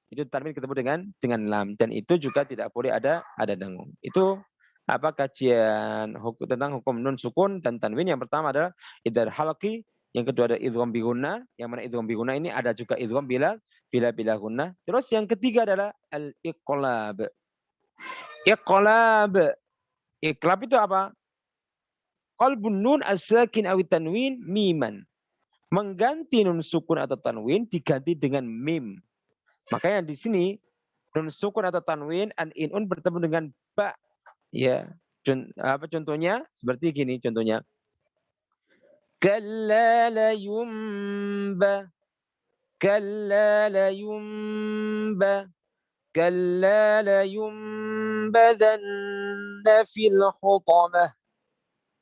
Itu tanwin ketemu dengan lam, dan itu juga tidak boleh ada dengung. Itu kajian tentang hukum nun sukun dan tanwin. Yang pertama adalah idgham halqi, yang kedua ada idgham bi gunnah, yang mana idgham bi gunnah ini ada juga idgham bila gunnah. Terus yang ketiga adalah al-iqlab. Iqlab itu apa? Qalbun nun as-sakin aw tanwin miman. Mengganti nun sukun atau tanwin diganti dengan mim. Makanya di sini nun sukun atau tanwin an inun bertemu dengan ba. Ya, contohnya seperti gini contohnya. Kalla la yumba. Kalla la yumba. Kalla la yumbadanna fil hutamah.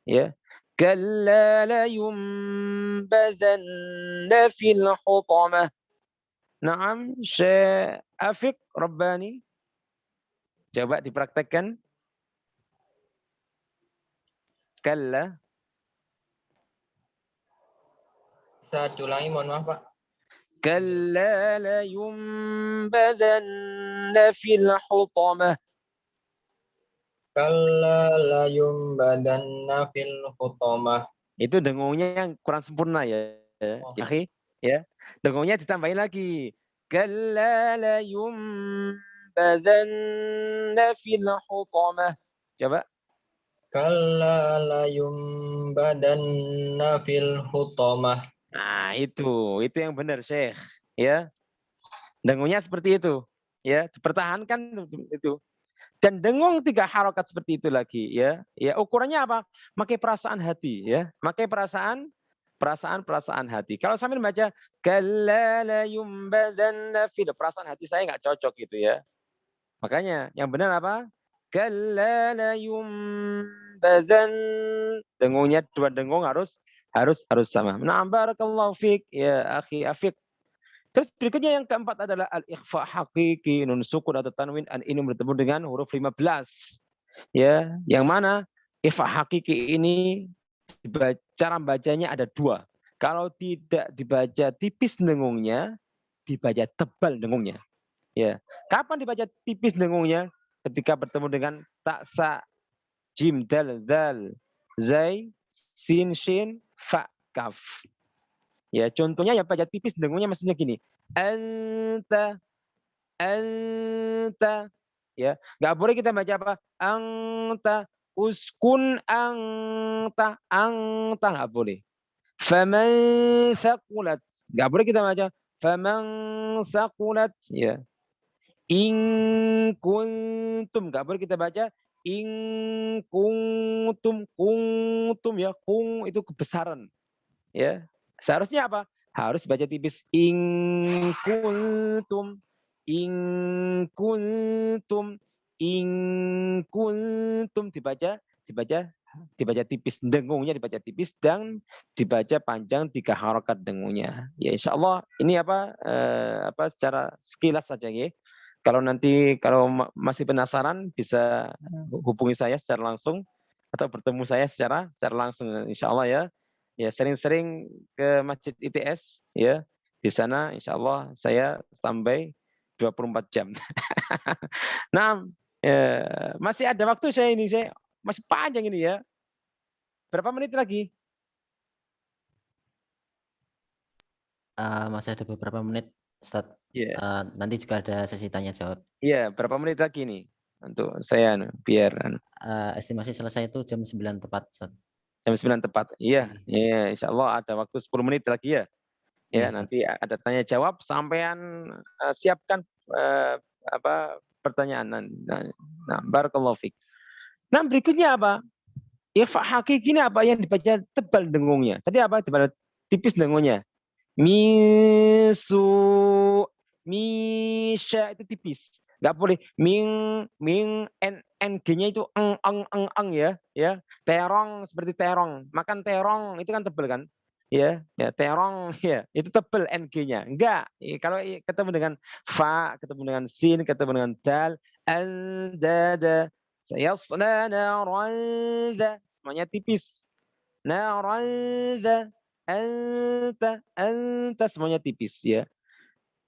Ya. Kalla la yumbadanna fil hutamah. Naam, Syekh Afiq Rabbani. Coba dipraktekkan. Kalla. Bisa diulangi, mohon maaf Pak. Kalla la yumbadanna fil hutamah. Kalla la yumbadanna fil hutamah. Itu dengungnya yang kurang sempurna ya. Ya. Dengungnya ditambahin lagi. Kalla la yumbadanna fil hutamah. Coba. Kalla la yumbadanna fil hutamah. Nah, itu yang benar, Syekh. Ya. Dengungnya seperti itu. Ya, dipertahankan itu. Dan dengung 3 harokat seperti itu lagi, ya. Ya, ukurannya apa? Pakai perasaan hati, ya. Pakai perasaan hati. Kalau sambil baca kalla la yumbadanna fil, perasaan hati saya nggak cocok gitu ya. Makanya yang benar apa? Kalla la yumbadan. Dengungnya 2 dengung harus sama. Nah, barakallahu fik ya akhi Afiq. Terus berikutnya yang keempat adalah al-ikhfa hakiki, nun sukun atau tanwin an ini bertemu dengan huruf 15. Ya, yang mana ikhfa hakiki ini cara bacanya ada 2. Kalau tidak dibaca tipis dengungnya, dibaca tebal dengungnya. Ya. Kapan dibaca tipis dengungnya? Ketika bertemu dengan ta, sa, jim, dal, zal, zai, sin, shin, fa, kaf. Ya, contohnya yang baca tipis dengungnya maksudnya gini. Anta. Ya, nggak boleh kita baca apa? Anta, uskun anta, nggak boleh. Faman thaqulat, nggak boleh kita baca faman thaqulat, ya. In kuntum, nggak boleh kita baca in kuntum, ya, kung itu kebesaran, ya. Seharusnya apa? Harus baca tipis in kuntum, dibaca tipis, dengungnya dibaca tipis dan dibaca panjang 3 harokat dengungnya. Ya, insya Allah ini secara sekilas saja ya. Kalau masih penasaran bisa hubungi saya secara langsung atau bertemu saya secara langsung, insya Allah ya. Ya, sering-sering ke Masjid ITS ya. Di sana insya Allah saya standby 24 jam. Nah, masih ada waktu saya masih panjang ini ya. Berapa menit lagi? Masih ada beberapa menit, Ustaz. Yeah. Nanti juga ada sesi tanya jawab. Iya, berapa menit lagi nih untuk saya biar estimasi selesai itu jam 9 tepat, Ustaz. Jam 9 tepat. Iya, insya Allah ada waktu 10 menit lagi ya. Ya, nanti ada tanya jawab, sampean siapkan pertanyaan. Nah, barakallahu fiik. Nah, berikutnya apa? Ikhfa hakiki ini apa yang dibaca tebal dengungnya? Tadi apa? Dibaca tipis dengungnya. Misya itu tipis. Nggak boleh ng-nya itu eng ya, terong seperti terong, makan terong itu kan tebel kan, ya terong ya itu tebel ng-nya. Enggak, kalau ketemu dengan fa, ketemu dengan sin, ketemu dengan dal, andada, sayasla naran, semuanya tipis. Naran, anta semuanya tipis ya.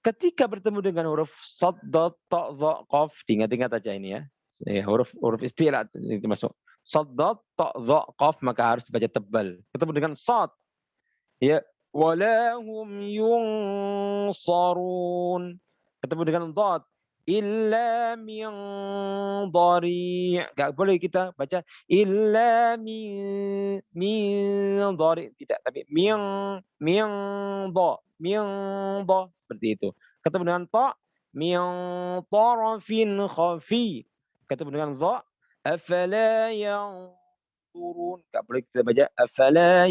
Ketika bertemu dengan huruf shad, dot, ta, dha, qaf, diingat-ingat aja ini ya. Huruf istilah itu masuk. Shad, dot, ta, dha, qaf maka harus dibaca tebal. Ketemu dengan shad. Ya, wala hum yunsarun. Ketemu dengan dot. Illa min dhari'. Enggak boleh kita baca illa min dhari', tidak, tapi min dha, seperti itu. Ketemu dengan ta, min tarafin khafi. Ketemu dengan dha, afala yanzurun. Enggak boleh kita baca afala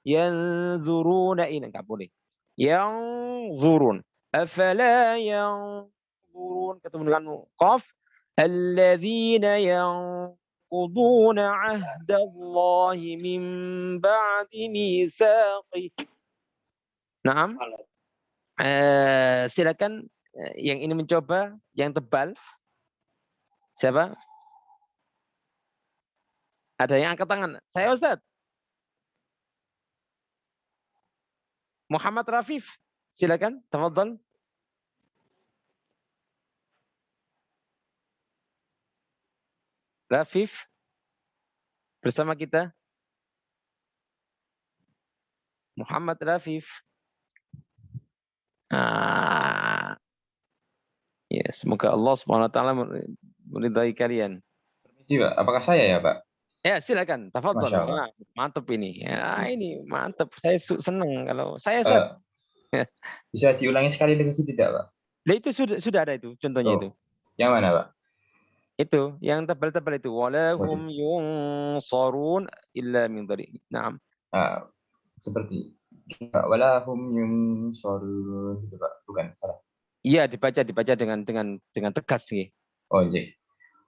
yanzuruna, ini enggak boleh. Yanzurun. Afala yanzurun. Ketemu dengan qaf, alladzina yanquduna ahdallahi min ba'di mitsaqih. Naam. Silakan yang ini mencoba yang tebal. Siapa? Ada yang angkat tangan. Saya Ustaz. Muhammad Rafif. Silakan, tafadhal. Rafif bersama kita. Muhammad Rafif. Ya, semoga Allah Subhanahu wa taala meridai kalian. Permisi, Pak. Apakah saya ya, Pak? Ya, silakan. Tafadhol. Masya Allah. Nah, mantap ini. Ya, ini mantap. Saya senang kalau saya bisa diulangi sekali lagi tidak, Pak? Nah, itu sudah ada itu contohnya itu. Yang mana, Pak? Itu yang tebal-tebal itu. Walahum yunsarun illa min dhari'. Naam. Seperti walahum yunsarun gitu, Pak. Bukan, salah. Iya, dibaca dengan tegas nih. Oh, iya.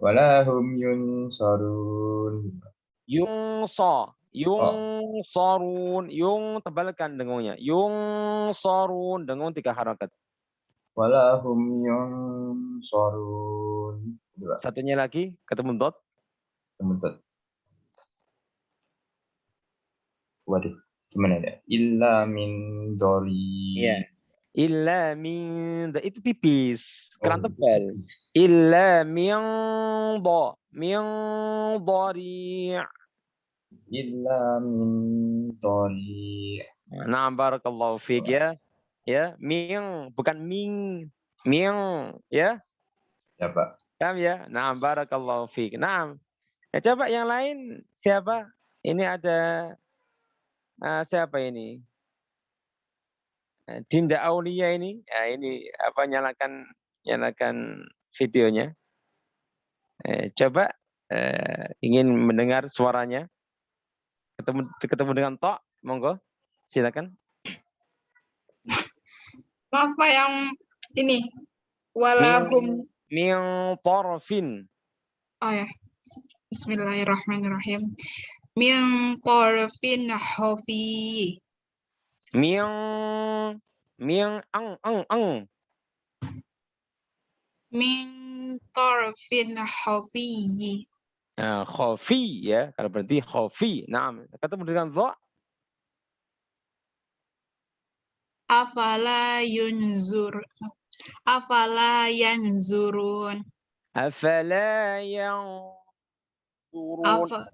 Walahum yunsarun. Yunsarun, yung tebalkan dengungnya. Yunsarun, dengung 3 harakat. Walahum yunsarun. Satunya lagi ketemu dot. Ketemu dot. Waduh, gimana ya? Illa min dhari. Iya. Illa min, itu tipis, kurang tebal. Illa min dhari'. Illa min dhari'. Nah, barakallahu fiik ya. Ya, min bukan min ya. Ya, Pak. Paham ya? Nah, barakallahu fiik. Nah, coba yang lain siapa? Ini ada siapa ini? Dinda Aulia ini. Ya, ini apa nyalakan videonya. Coba ingin mendengar suaranya. Ketemu dengan Tok, monggo. Silakan. Maaf Pak, yang ini walahum min tarafin. Oh ya. Bismillahirrahmanirrahim. Min tarafin khafi. Min Min tarafin khafi. Khafi ya, kalau berarti khafi. Naam. Ketemu dengan dha. Afala yanzurun. Afala yanzurun.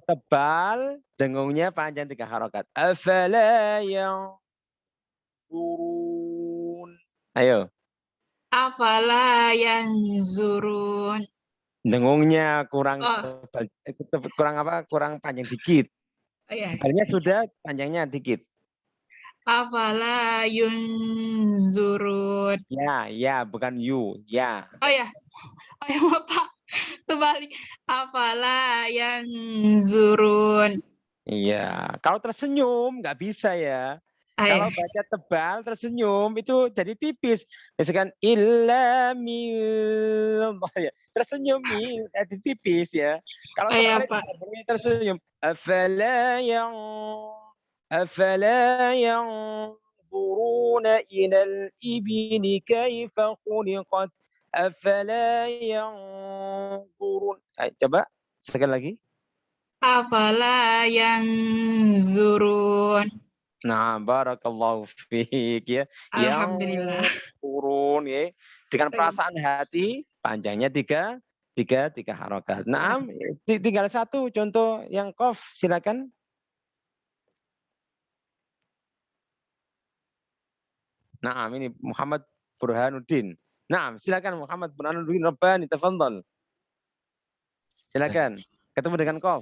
Tebal, dengungnya panjang 3 harakat. Afala yanzurun. Ayo. Afala yanzurun. Dengungnya kurang kurang panjang dikit. Tebalnya sudah, panjangnya dikit. Afala yunzurun. Ya, bukan you, ya. Oh ya, Bapak, terbalik. Afala yanzurun. Iya, kalau tersenyum nggak bisa ya. Kalau Ayo. baca tebal tersenyum itu jadi tipis. Misalkan illa min ya. Tersenyum jadi tipis ya. Kalau Ayo, terbalik Pak. tersenyum. Afala yanzuruna ilal ibili kaifa khuliqat. Afala yanzurun. Coba sekali lagi. Afala yanzurun. Nah, barakallahu fiik ya. Yang Alhamdulillah. turun ya. Dengan perasaan hati, panjangnya tiga harokat. Nah, tinggal satu contoh yang qaf, silakan. Nah, ini Muhammad Burhanuddin. Nah, silakan Muhammad Burhanuddin Rabbani, tafadhal. Silakan. Ketemu dengan qaf.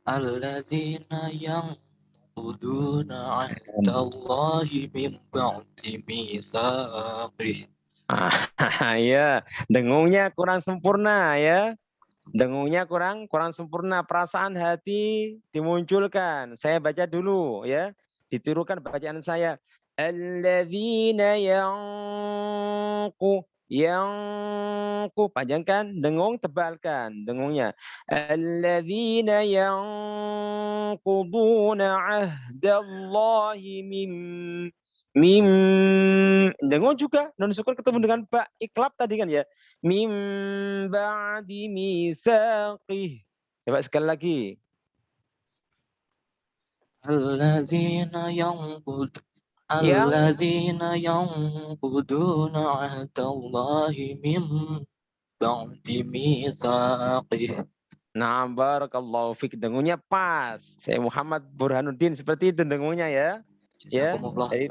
Alladzina yanquduna ahdallahi min ba'di mitsaqih. Ya, dengungnya kurang sempurna ya. Dengungnya kurang sempurna, perasaan hati dimunculkan. Saya baca dulu ya. Ditirukan bacaan saya. Alladzina yanqu panjangkan, dengung tebalkan dengungnya. Alladzina yanquduna ahdallahi mim dengung juga nun sukun ketemu dengan ba iklab tadi kan ya. Mim ba'di mitsaqih. Coba sekali lagi. Alladzina yanquduna ahdallahi min ba'di mitsaqih. Nah, barakallahu fik, dengungnya pas. Saya Muhammad Burhanuddin seperti itu dengungnya ya. Ya. Jadi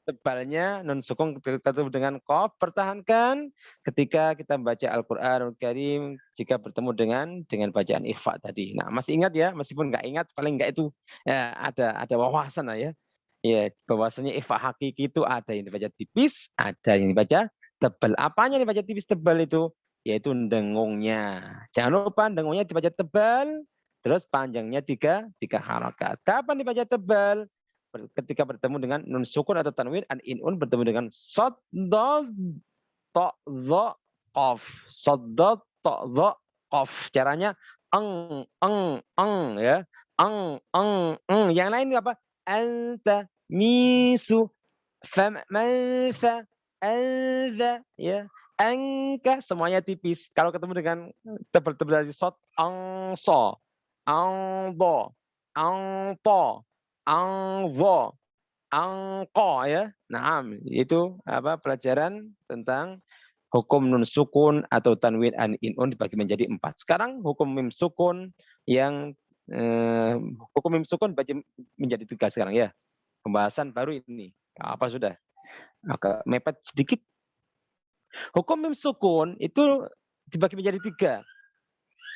tebalnya nun sukun ketemu dengan qaf, pertahankan ketika kita membaca Al-Qur'anul Karim jika bertemu dengan bacaan ikhfa tadi. Nah, masih ingat ya, meskipun nggak ingat paling nggak itu ya, ada wawasan lah ya. Ya, bahwasanya ikhfa hakiki itu ada yang dibaca tipis, ada yang dibaca tebal. Apanya yang dibaca tipis tebal itu? Yaitu dengungnya. Jangan lupa dengungnya dibaca tebal, terus panjangnya tiga harakat. Kapan dibaca tebal? Ketika bertemu dengan nun sukun atau tanwin an inun bertemu dengan sod dal ta dha qaf. Sod dal ta dha qaf. Caranya eng ya. Eng. Yang lain apa? Anta misu fam manfa alza ya. Angka semuanya tipis. Kalau ketemu dengan tebal-tebal dari sod angso, angdo, angto, angvo, angko ya. Nah, itu apa pelajaran tentang hukum nun sukun atau tanwin an inun dibagi menjadi 4. Sekarang hukum mim sukun yang hukum mim sukun bagi menjadi 3 sekarang ya. Pembahasan baru ini. Apa sudah? Agak mepet sedikit. Hukum mim sukun itu dibagi menjadi 3.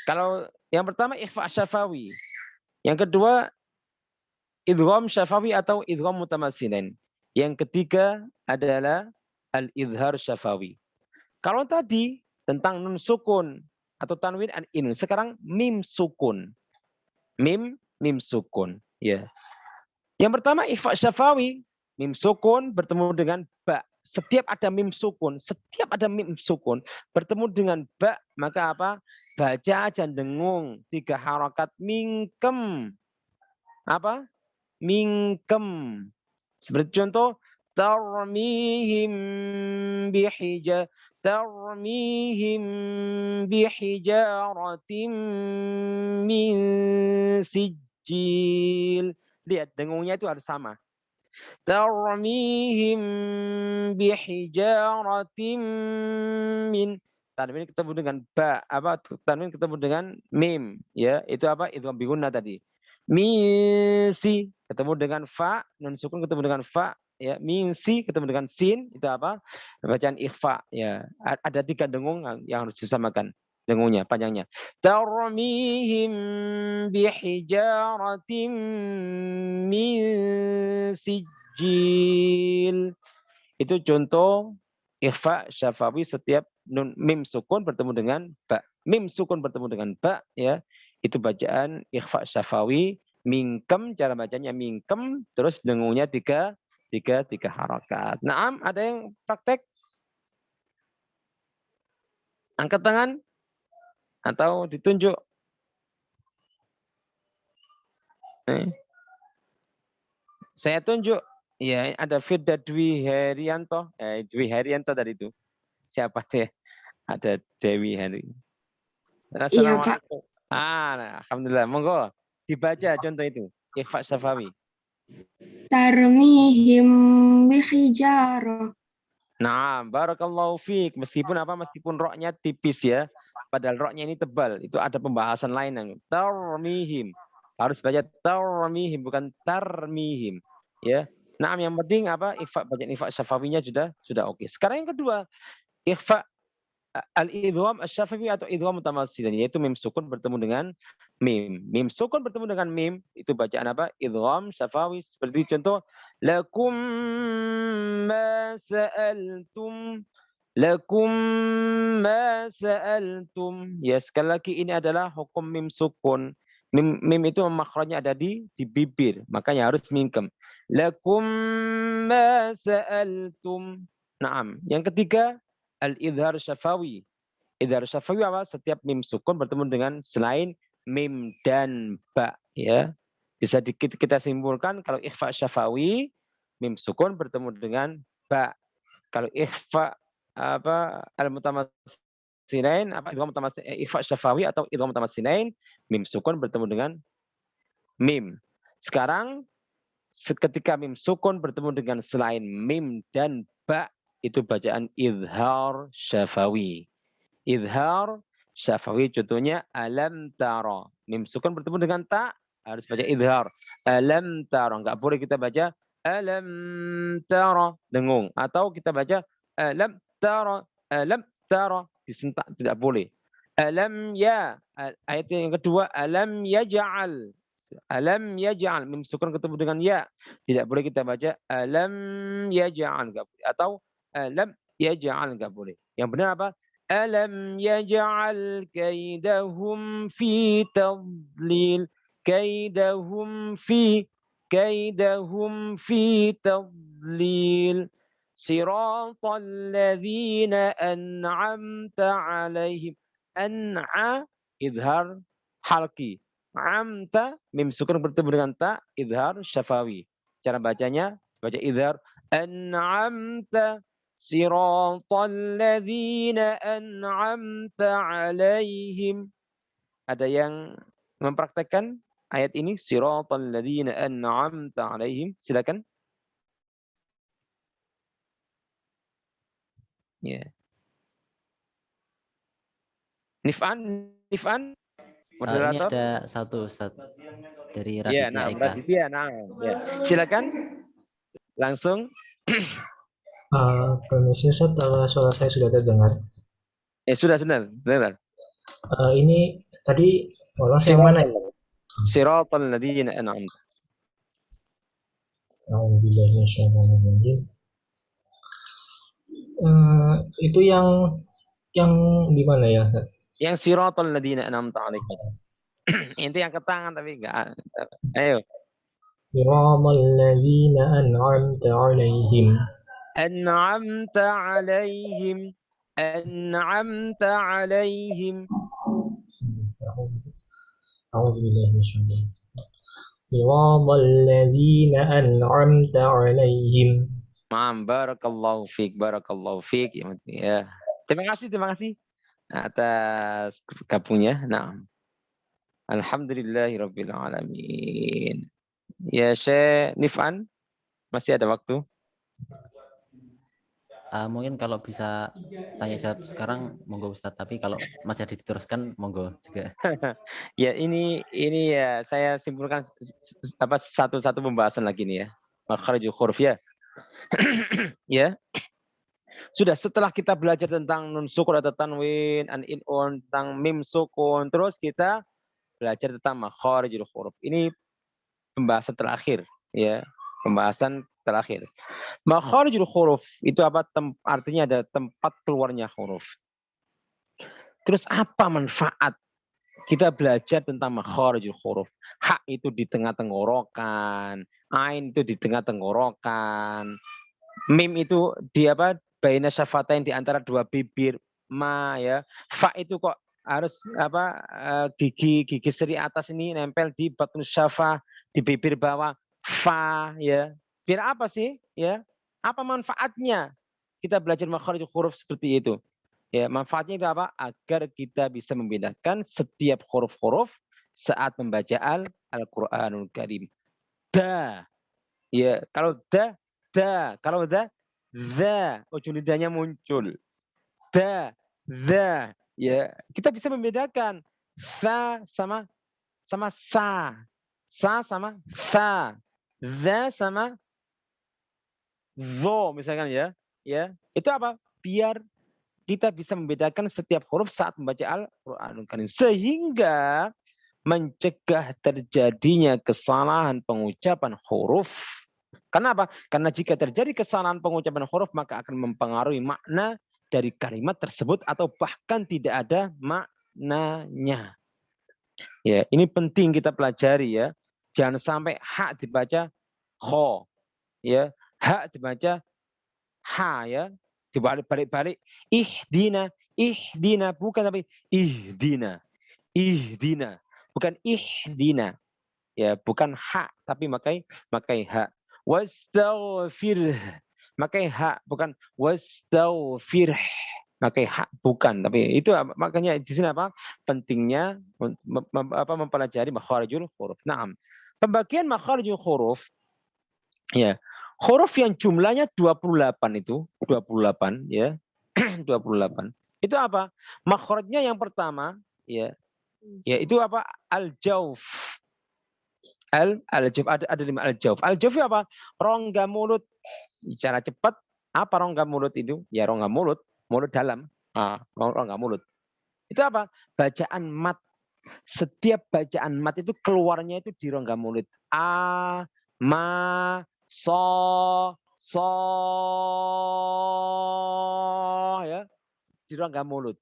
Kalau yang pertama ikhfa syafawi. Yang kedua idgham syafawi atau idgham mutamatsilan. Yang ketiga adalah al-idhar syafawi. Kalau tadi tentang nun sukun atau tanwin an inun, sekarang mim sukun. Mim sukun, ya. Yang pertama ikhfa syafawi, mim sukun bertemu dengan ba. Setiap ada mim sukun bertemu dengan ba, maka apa? Baca aja dengung 3 harakat mingkem. Apa? Mingkem. Seperti contoh tarmihim bihijaratin min sijil. Lihat dengungnya itu harus sama. Tarmihim bihijaratin min, tanwin ketemu dengan ba, apa tanwin ketemu dengan mim ya, itu apa? Idgham bi gunnah tadi. Misi ketemu dengan fa, nun sukun ketemu dengan fa ya, misi ketemu dengan sin, itu apa? Bacaan ikhfa ya. Ada 3 dengung yang harus disamakan dengungnya, panjangnya. Tarmihim bihijaratin min sijil. Itu contoh ikhfa syafawi setiap nun mim sukun bertemu dengan ba. Mim sukun bertemu dengan ba ya. Itu bacaan ikhfa syafawi Mingkem, cara bacanya mingkem, terus dengungnya tiga harokat. Naam, ada yang praktek? Angkat tangan atau ditunjuk? Saya tunjuk. Ya, ada Firda Dwi Herianto. Dwi Herianto tadi itu. Siapa dia? Ada Dewi Heri. Iya, Pak. Assalamualaikum. Alhamdulillah. Monggo dibaca contoh itu. Ikhfa Syafawi. Tarmihim bihijarah. Nah, barakallahu fiik. Meskipun roknya tipis ya. Padahal roknya ini tebal. Itu ada pembahasan lain yang tarmihim. Harus baca tarmihim bukan tarmihim. Ya. Nah, yang penting ikhfa, bacaan ikhfa syafawinya sudah oke. Sekarang yang kedua, ikhfa al-idgham asy-syafawi atau idgham mutamatsilan, yaitu mim sukun bertemu dengan mim. Mim sukun bertemu dengan mim, itu bacaan apa? Idgham syafawi. Seperti contoh, lakum ma sa'altum. Lakum ma sa'altum. Ya, sekali lagi ini adalah hukum mim sukun. Mim itu makhrajnya ada di bibir, makanya harus mingkem. Lakum ma sa'altum. Naam. Yang ketiga, al-idhar syafawi. Idhar syafawi apa? Setiap mim sukun bertemu dengan selain mim dan ba, ya. Bisa kita simpulkan kalau ikhfa syafawi, mim sukun bertemu dengan ba. Kalau ikhfa al-mutamatsinain, ikhfa syafawi atau idgham mutamatsinain, mim sukun bertemu dengan mim. Sekarang ketika mim sukun bertemu dengan selain mim dan ba, itu bacaan idhar syafawi. Idhar syafawi contohnya alam tara. Mim sukun bertemu dengan ta, harus baca idhar. Alam tara. Enggak boleh kita baca alam tara, dengung. Atau kita baca alam tara, disentak, tidak boleh. Alam ya. Ayat yang kedua, alam yaj'al. Alam yaj'al, mim sukun ketemu dengan ya. Tidak boleh kita baca alam yaj'al, enggak boleh. Atau alam yaj'al, enggak boleh. Yang benar apa? Alam yaj'al kaidahum fi tadlil. Kaidahum fi tadlil. Siratal ladzina an'amta 'alaihim. An'a idhar halqi. Amta, mim sukun bertemu dengan ta, idhar syafawi. Cara bacanya, baca idhar an'amta siratal ladzina an'amta 'alaihim. Ada yang mempraktekkan ayat ini? Siratal ladzina an'amta 'alaihim. Silakan. Ya. Nif'an. Ini ada satu Ustaz dari Raditya Eka. Raditya, ya. Silakan langsung. Permisi Ustaz, suara saya sudah terdengar. Sudah dengar. Ini tadi yang mana? Siratal ladzina an'amta. A'udzubillahi minasyaitonir rajim. Itu yang di mana ya, Ustaz? Yang siratal ladzina an'amta 'alaihim. Itu yang ke tangan tapi enggak. Ayo. Siratal ladzina an'amta 'alaihim. An'amta 'alaihim. An'amta 'alaihim. A'udzubillahi minasyaitonir rajim. Siratal ladzina an'amta 'alaihim. Barakallahu fiik. Ya. Terima kasih atas gabungnya. Nah. Alhamdulillahirabbil alamin. Ya Syekh Nif'an, masih ada waktu? Mungkin kalau bisa tanya jawab sekarang monggo Ustaz, tapi kalau masih diteruskan monggo juga. Ya ini ya saya simpulkan satu pembahasan lagi nih ya. Makharijul huruf ya. Ya. Sudah, setelah kita belajar tentang nun sukun atau tanwin, an-in-un, tentang mim sukun, terus kita belajar tentang makharijul huruf. Ini pembahasan terakhir, ya. Pembahasan terakhir. Makharijul huruf itu apa? Artinya ada tempat keluarnya huruf. Terus apa manfaat kita belajar tentang makharijul huruf? Ha itu di tengah tenggorokan, ain itu di tengah tenggorokan, mim itu di apa? Baina syafatain di antara dua bibir, ma ya. Fa itu kok harus apa? Gigi seri atas ini nempel di batun syafa, di bibir bawah, fa ya. Biar apa sih? Ya. Apa manfaatnya? Kita belajar makharijul huruf seperti itu. Ya, manfaatnya itu apa? Agar kita bisa membedakan setiap huruf-huruf saat membaca Al-Qur'anul Karim. Da. Ya, kalau da, kalau da, ujung lidahnya muncul. Da, ya, kita bisa membedakan sa sama sa. Sa sama sa. Za sama zo misalkan ya. Ya, itu apa? Biar kita bisa membedakan setiap huruf saat membaca Al-Qur'anul Karim. Sehingga mencegah terjadinya kesalahan pengucapan huruf. Kenapa? Karena jika terjadi kesalahan pengucapan huruf, maka akan mempengaruhi makna dari kalimat tersebut atau bahkan tidak ada maknanya. Ya, ini penting kita pelajari ya. Jangan sampai ha dibaca kho. Ya, ha dibaca ha ya. Dibalik-balik. Ihdina bukan tapi ihdina. Bukan ihdina. Ya, bukan ha tapi makai ha. Wastaghfir. Makai ha bukan wastaghfir. Makai ha bukan, tapi itu makanya di sini apa? Pentingnya mempelajari makharijul huruf. Naam. Pembagian makharijul huruf ya. Huruf yang jumlahnya 28 itu, 28 ya. 28. Itu apa? Makhrajnya yang pertama ya. Ya itu apa? Al-jauf. Al-jauf ada 5 al-jauf. Al-jauf itu apa? Rongga mulut. Bicara cepat, apa rongga mulut itu? Ya rongga mulut dalam. Rongga mulut. Itu apa? Bacaan mat. Setiap bacaan mat itu keluarnya itu di rongga mulut. A, ma, so ya, di rongga mulut.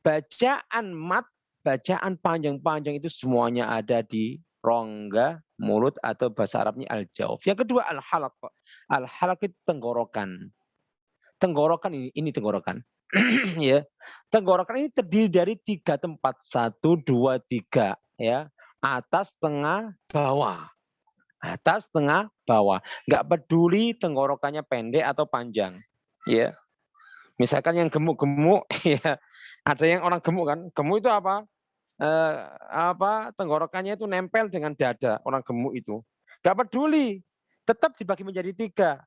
Bacaan mat, bacaan panjang-panjang itu semuanya ada di rongga mulut atau bahasa Arabnya al-jauf. Yang kedua al-halaq. Al-halaq itu tenggorokan. Tenggorokan ini tenggorokan. Ya. Tenggorokan ini terdiri dari 3 tempat. 1, 2, 3 ya. Atas, tengah, bawah. Atas, tengah, bawah. Nggak peduli tenggorokannya pendek atau panjang. Ya. Misalkan yang gemuk-gemuk, ya. Ada yang orang gemuk kan? Gemuk itu apa? Tenggorokannya itu nempel dengan dada orang gemuk itu. Nggak peduli. Tetap dibagi menjadi 3.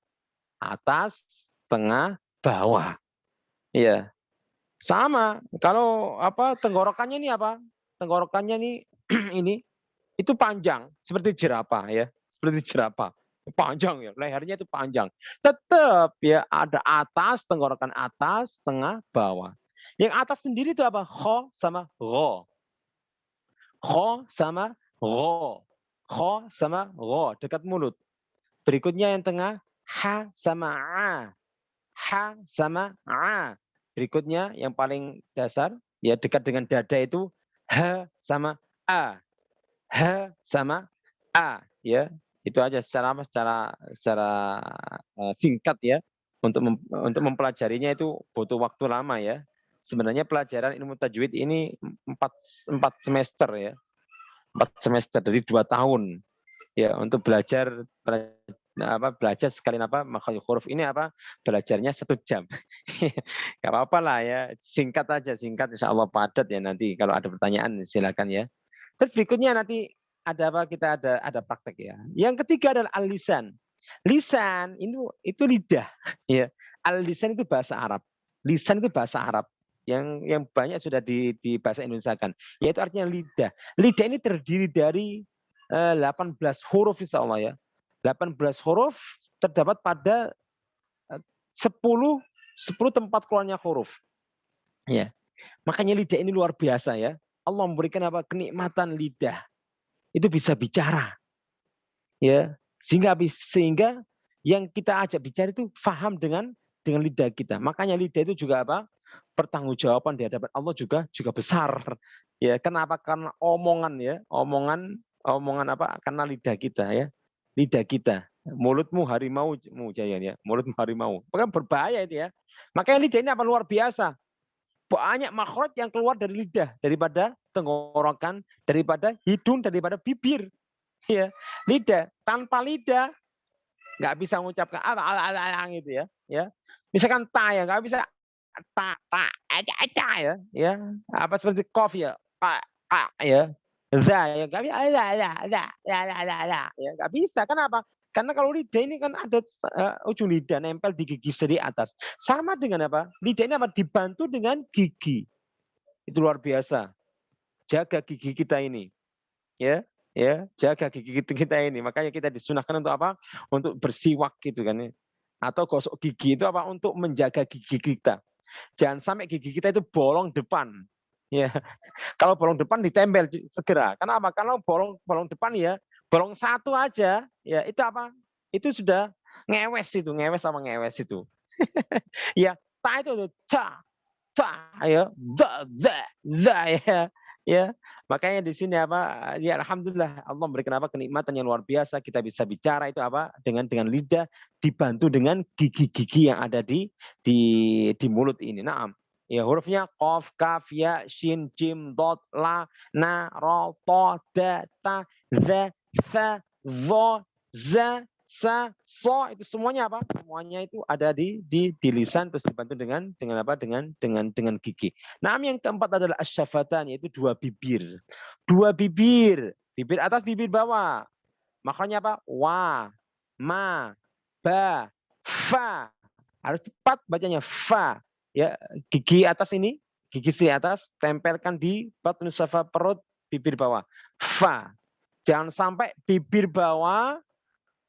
Atas, tengah, bawah. Ya. Sama. Kalau tenggorokannya ini apa? Tenggorokannya ini itu panjang seperti jerapah ya. Seperti jerapah, panjang ya, lehernya itu panjang. Tetap ya ada atas, tenggorokan atas, tengah, bawah. Yang atas sendiri itu apa? Kho sama ro. Kho sama ro. Kho sama ro, dekat mulut. Berikutnya yang tengah, ha sama a. Ha sama a. Berikutnya yang paling dasar, ya dekat dengan dada itu, ha sama a. Ha sama a. Ya. Itu aja secara singkat ya. Untuk mempelajarinya itu butuh waktu lama ya. Sebenarnya pelajaran ilmu tajwid ini 4 semester ya. 4 semester dari 2 tahun. Ya, untuk belajar sekalian makhraj huruf ini belajarnya 1 jam. Gak apa-apa lah ya. Singkat aja, insya Allah padat ya nanti. Kalau ada pertanyaan silakan ya. Terus berikutnya nanti kita ada praktek ya. Yang ketiga adalah al-lisan. Lisan itu lidah ya. Al-lisan itu bahasa Arab. Lisan itu bahasa Arab yang banyak sudah di bahasa Indonesia kan. Yaitu artinya lidah. Lidah ini terdiri dari 18 huruf insyaallah ya. 18 huruf terdapat pada 10 tempat keluarnya huruf. Ya. Makanya lidah ini luar biasa ya. Allah memberikan kenikmatan lidah. Itu bisa bicara. Ya, sehingga yang kita ajak bicara itu paham dengan lidah kita. Makanya lidah itu juga pertanggungjawaban di hadapan Allah juga besar. Ya, kenapa? Karena omongan omongan apa? Karena lidah kita ya. Lidah kita. Mulutmu harimau Jayan ya. Mulutmu harimau. Maka berbahaya itu ya. Makanya lidah ini apa luar biasa. Banyak makhraj yang keluar dari lidah, daripada tenggorokan, daripada hidung, daripada bibir. Ya, lidah. Tanpa lidah nggak bisa mengucapkan gitu ya. Ya, misalkan ta ya nggak bisa ta aja ya. Apa seperti kof ya, ya. Za ya nggak bisa, ya nggak bisa. Kenapa? Karena kalau lidah ini kan ada ujung lidah nempel di gigi seri atas. Sama dengan apa? Lidah ini apa? Dibantu dengan gigi. Itu luar biasa. Jaga gigi kita ini. Ya, jaga gigi kita ini. Makanya kita disunahkan untuk apa? Untuk bersiwak gitu kan ya. Atau gosok gigi itu apa? Untuk menjaga gigi kita. Jangan sampai gigi kita itu bolong depan. Ya. Kalau bolong depan ditempel segera. Karena apa? Kalau bolong depan ya, bolong satu aja, ya itu apa? Itu sudah ngewes itu. Ya, ta itu ta, ya, ya. Makanya di sini apa? Ya alhamdulillah Allah memberikan apa kenikmatan yang luar biasa. Kita bisa bicara itu apa? Dengan lidah dibantu dengan gigi-gigi yang ada di mulut ini. Naam. Ya hurufnya qaf, kaf, ya, shin, jim, dot, la, na, ra, ta, da, ta, za, fa, dha, za, sa, so, itu semuanya apa? Semuanya itu ada di lisan terus dibantu dengan apa? Dengan gigi. Nah, yang keempat adalah asyafatan, yaitu dua bibir. Dua bibir, bibir atas, bibir bawah. Makanya apa? Wa, ma, ba, fa. Harus cepat bacanya fa. Ya, gigi atas ini, gigi seri atas tempelkan di batun safa perut bibir bawah. Fa. Jangan sampai bibir bawah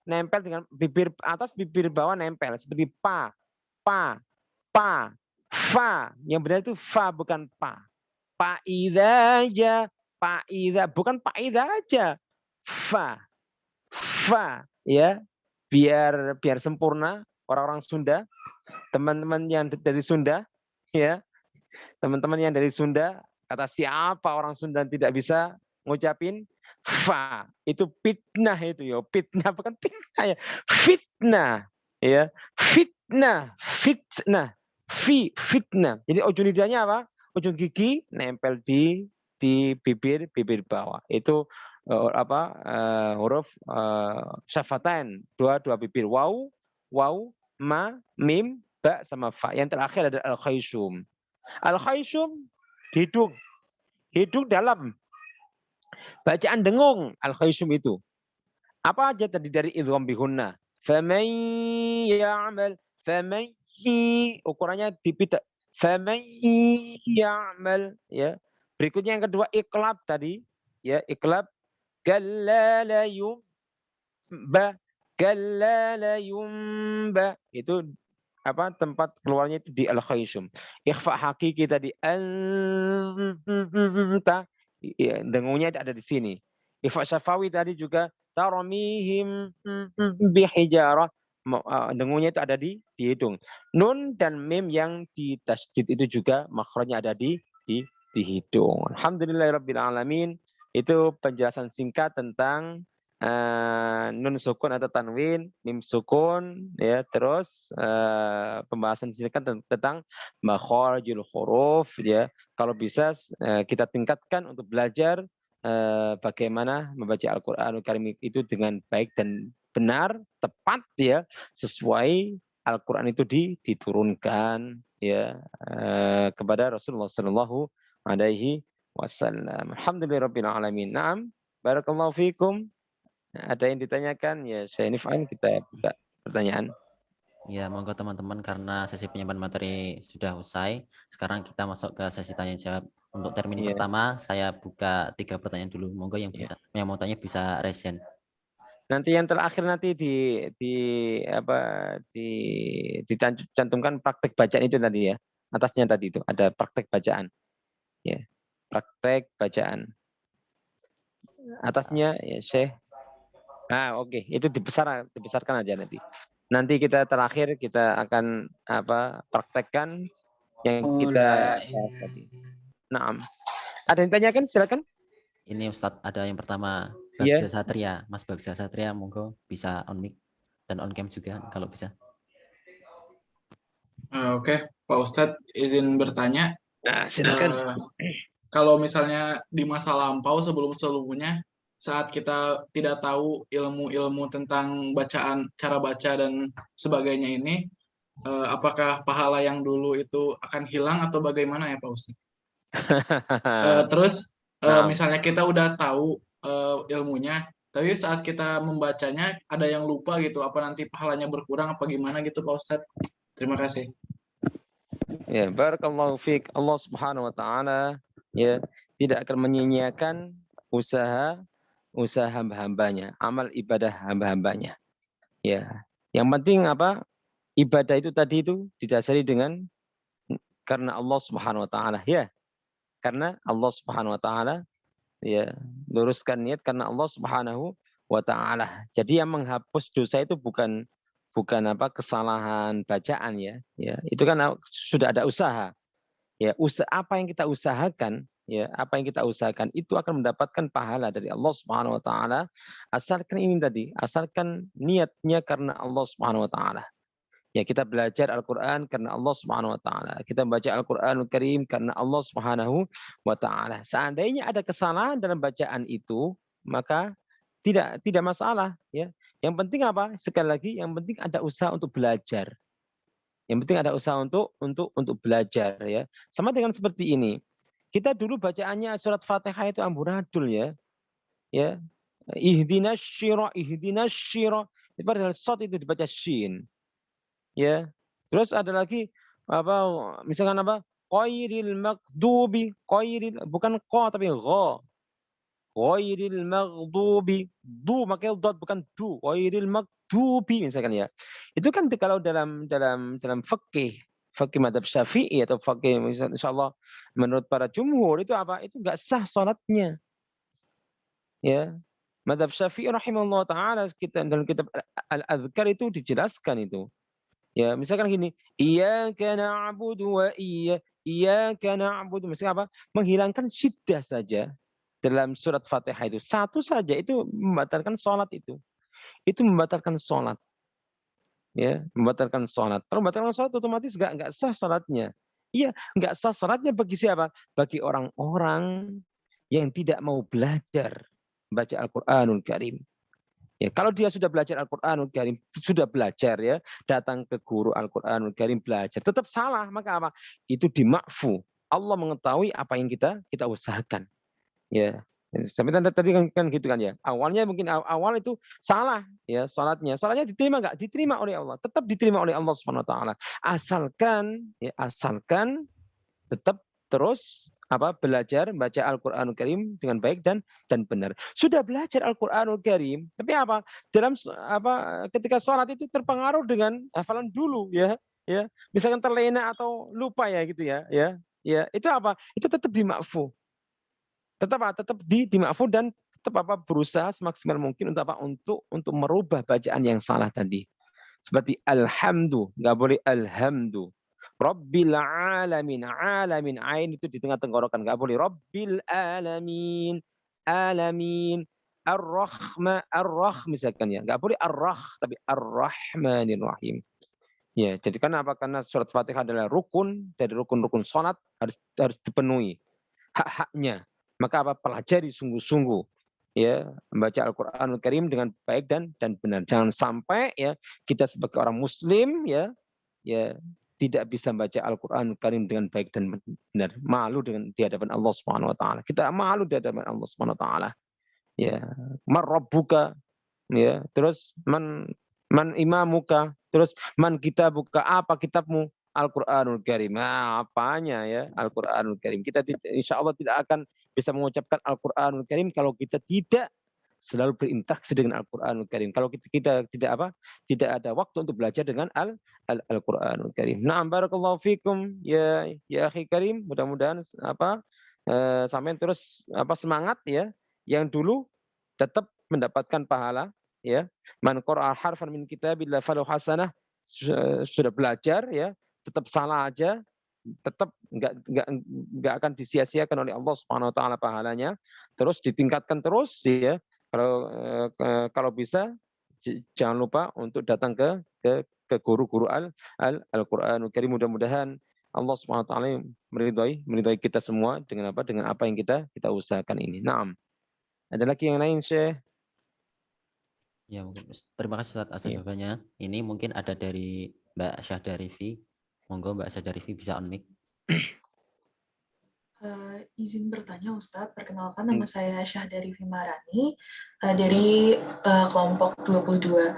nempel dengan bibir atas, bibir bawah nempel seperti pa, pa, fa. Yang benar itu fa bukan pa. Pa idza aja, pa idza bukan pa idza aja. Fa. Ya. Biar sempurna orang-orang Sunda. Teman-teman yang dari Sunda, ya, teman-teman yang dari Sunda, kata siapa orang Sunda tidak bisa ngucapin fa, itu fitnah itu ya, fitnah bukan fitnah ya, fitnah, ya, fitnah, fitnah. Jadi ujung lidahnya apa? Ujung gigi nempel di bibir bawah. Itu huruf syafatan, dua bibir, waw, ma, mim, ba sama fa. Yang terakhir ada al-khayshum. Al-khayshum hidung. Hidung dalam. Bacaan dengung al-khayshum itu. Apa aja tadi dari idgham bihunna? Faman ya'mal, faman ukurannya dipita. Faman ya'mal, ya. Berikutnya yang kedua iqlab tadi, ya, iqlab kalla la yumba. Kalla la yumba, itu apa tempat keluarnya itu di al-khayshum. Ikhfa hakiki tadi anta, dengungnya ada di sini. Ikhfa syafawi tadi juga taramihim bihijarah, dengungnya itu ada di hidung. Nun dan mim yang di tasydid itu juga makhrajnya ada di hidung. Alhamdulillahirabbil alamin. Itu penjelasan singkat tentang nun sukun atau tanwin, mim sukun, ya, terus pembahasan singkat tentang makharijul huruf, ya. Kalau bisa kita tingkatkan untuk belajar bagaimana membaca Al-Qur'anul Karim itu dengan baik dan benar, tepat, ya, sesuai Al-Qur'an itu diturunkan, ya, kepada Rasulullah sallallahu alaihi wasallam. Alhamdulillahirabbil alamin. Naam, barakallahu fikum. Ada yang ditanyakan ya, saya Nifan, kita buka pertanyaan. Ya, monggo teman-teman, karena sesi penyampaian materi sudah usai. Sekarang kita masuk ke sesi tanya jawab. Untuk termin pertama, saya buka 3 pertanyaan dulu. Monggo yang bisa, yang mau tanya bisa resen. Nanti yang terakhir nanti dicantumkan praktek bacaan itu tadi, ya. Atasnya tadi itu ada praktek bacaan. Ya, praktek bacaan. Atasnya ya, Syekh. Oke. Itu dibesarkan aja nanti. Nanti kita terakhir kita akan praktekkan yang kita bahas tadi. Naam. Ada yang tanyakan, silakan. Ini Ustadz, ada yang pertama. Bagja Iya. Satria. Mas Bagja Satria, monggo bisa on mic dan on cam juga kalau bisa. Oke, Pak Ustadz izin bertanya. Nah, silakan. Kalau misalnya di masa lampau sebelum-sebelumnya, saat kita tidak tahu ilmu-ilmu tentang bacaan, cara baca dan sebagainya ini, apakah pahala yang dulu itu akan hilang atau bagaimana ya Pak Ustadz? Terus misalnya kita udah tahu ilmunya, tapi saat kita membacanya ada yang lupa gitu, apa nanti pahalanya berkurang apa gimana gitu Pak Ustadz? Terima kasih. Ya, barakallahu fiik. Allah Subhanahu wa taala ya tidak akan menyia-nyiakan usaha hamba-hambanya, amal ibadah hamba-hambanya. Ya. Yang penting apa? Ibadah itu tadi itu didasari dengan karena Allah Subhanahu wa taala, ya. Karena Allah Subhanahu wa taala, ya, luruskan niat karena Allah Subhanahu wa taala. Jadi yang menghapus dosa itu bukan apa kesalahan bacaan, ya. Itu kan sudah ada usaha. Ya, apa yang kita usahakan, ya, apa yang kita usahakan itu akan mendapatkan pahala dari Allah Subhanahu wa taala, asalkan ini tadi, asalkan niatnya karena Allah Subhanahu wa taala. Ya, kita belajar Al-Qur'an karena Allah Subhanahu wa taala. Kita membaca Al-Qur'anul Karim karena Allah Subhanahu wa taala. Seandainya ada kesalahan dalam bacaan itu, maka tidak masalah, ya. Yang penting apa? Sekali lagi, yang penting ada usaha untuk belajar. Yang penting ada usaha untuk belajar, ya. Sama dengan seperti ini. Kita dulu bacaannya surat Fatihah itu amburadul, ya. Ya. Ihdinas syira. Itu padahal shad itu dibaca shin. Ya. Terus ada lagi apa misalkan apa? Qairil maghdubi, bukan qa tapi gha. Ghairil maghdubi, makanya dot bukan du. Ghairil maghdubi misalkan, ya. Itu kan kalau dalam fikih madzhab Syafi'i atau fikih insyaallah menurut para jumhur itu apa? Itu enggak sah salatnya. Ya. Madzhab Syafi'i rahimahullah taala kita dalam kitab Al-Adhkar itu dijelaskan itu. Ya, misalkan gini, iyyaka na'budu wa iyyaka na'budu, misalnya apa? Menghilangkan syiddah saja dalam surat Fatihah itu. Satu saja itu membatalkan sholat itu. Itu membatalkan sholat. Ya, membatalkan sholat. Kalau membatalkan sholat otomatis enggak sah sholatnya. Iya, enggak sah sholatnya bagi siapa? Bagi orang-orang yang tidak mau belajar baca Al-Qur'anul Karim. Ya, kalau dia sudah belajar Al-Qur'anul Karim, sudah belajar, ya, datang ke guru Al-Qur'anul Karim belajar, tetap salah, maka apa? Itu dimakfu. Allah mengetahui apa yang kita usahakan. Ya. Sampai tadi kan gitu kan, ya. Awalnya mungkin awal itu salah, ya, salatnya. Salatnya diterima enggak? Diterima oleh Allah. Tetap diterima oleh Allah Subhanahu wa taala. Asalkan tetap terus apa? Belajar baca Al-Qur'anul Karim dengan baik dan benar. Sudah belajar Al-Qur'anul Karim, tapi apa? Dalam apa ketika salat itu terpengaruh dengan hafalan dulu, ya. Ya. Misalkan terlena atau lupa, ya, gitu, ya. Ya. Itu apa? Itu tetap dimakfu. Tetap dimakfu dan tetap apa? Berusaha semaksimal mungkin untuk apa? Untuk merubah bacaan yang salah tadi. Seperti alhamdu, enggak boleh alhamdu. Rabbil alamin, ain itu di tengah tenggorokan, enggak boleh. Rabbil alamin, misalkan, ya, enggak boleh tapi ar-rahmanir rahim. Ya, jadi karena surat Fatihah adalah rukun dari rukun-rukun salat, harus dipenuhi hak-haknya. Maka apa? Pelajari sungguh-sungguh, ya, membaca Al-Qur'anul Karim dengan baik dan benar. Jangan sampai, ya, kita sebagai orang muslim, ya tidak bisa membaca Al-Qur'anul Karim dengan baik dan benar. Malu di hadapan Allah Subhanahu wa taala. Kita malu di hadapan Allah Subhanahu wa taala. Ya, man rabbuka, ya, terus man imamuka, terus man kitabuka, apa kitabmu? Al-Qur'anul Karim. Nah, apanya, ya? Al-Qur'anul Karim. Kita insyaallah tidak akan bisa mengucapkan Al-Qur'anul Karim kalau kita tidak selalu berinteraksi dengan Al-Qur'anul Karim. Kalau kita tidak ada waktu untuk belajar dengan Al-Qur'anul Karim. Na'am, barakallahu fikum ya akhi karim. Mudah-mudahan sampai terus semangat, ya. Yang dulu tetap mendapatkan pahala, ya. Man qara'a harfan min kitabillah falahu hasanah. Sudah belajar, ya, tetap salah aja, tetap enggak akan disia-siakan oleh Allah Subhanahu wa taala pahalanya. Terus ditingkatkan terus, ya. Kalau bisa jangan lupa untuk datang ke guru-guru Al-Qur'anul Karim. Mudah-mudahan Allah Subhanahu wa taala meridhai kita semua dengan apa yang kita usahakan ini. Naam. Ada lagi yang lain, Syekh? Ya, mungkin terima kasih Ustaz atas jawabannya. Ini mungkin ada dari Mbak Syahda-Rifi. Monggo Mbak Syahda-Rifi bisa on mic. Izin bertanya Ustadz, perkenalkan nama saya Syahda-Rifi Marani dari kelompok 22.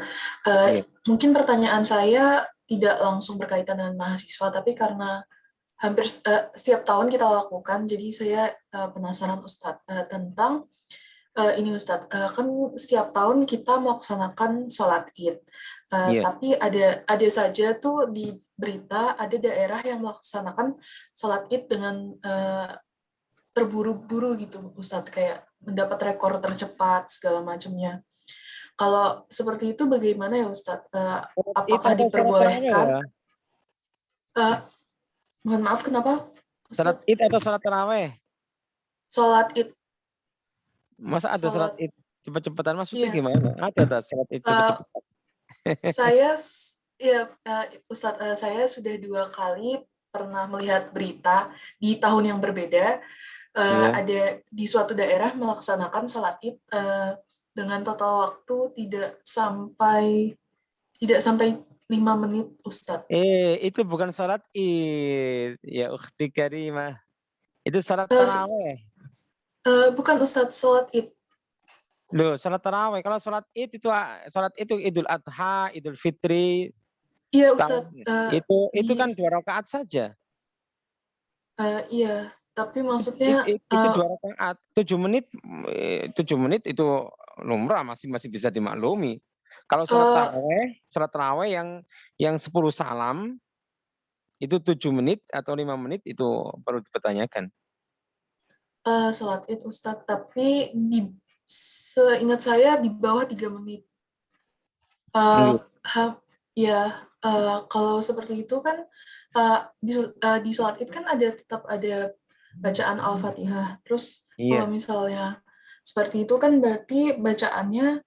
Mungkin pertanyaan saya tidak langsung berkaitan dengan mahasiswa, tapi karena hampir setiap tahun kita lakukan, jadi saya penasaran Ustadz tentang ini Ustadz, kan setiap tahun kita melaksanakan sholat Id, tapi ada saja tuh di berita ada daerah yang melaksanakan sholat Id dengan terburu-buru gitu Ustadz, kayak mendapat rekor tercepat segala macamnya. Kalau seperti itu bagaimana ya Ustadz? Apakah diperbolehkan? Mohon maaf, kenapa? Sholat Id atau sholat taraweh? Sholat Id. Masa ada sholat Id cepet-cepetan, maksudnya gimana? Ada sholat Id cepet-cepetan. Ustadz, saya sudah 2 kali pernah melihat berita di tahun yang berbeda, ada di suatu daerah melaksanakan sholat Id dengan total waktu tidak sampai 5 menit, Ustadz. Itu bukan sholat Id, ya ukhti karimah. Itu sholat taraweh. Bukan Ustadz, sholat Id. Loh, sholat taraweh. Kalau sholat Id itu Idul Adha, Idul Fitri. Iya Ustadz. Itu kan 2 rakaat saja. Iya, tapi maksudnya itu 2 rakaat, 7 menit itu lumrah, masih bisa dimaklumi. Kalau sholat taraweh yang 10 salam itu 7 menit atau 5 menit itu perlu dipertanyakan. Sholat Id Ustadz, tapi seingat saya di bawah 3 menit. Kalau seperti itu kan di sholat Id kan tetap ada bacaan Al-Fatihah. Terus kalau misalnya seperti itu kan berarti bacaannya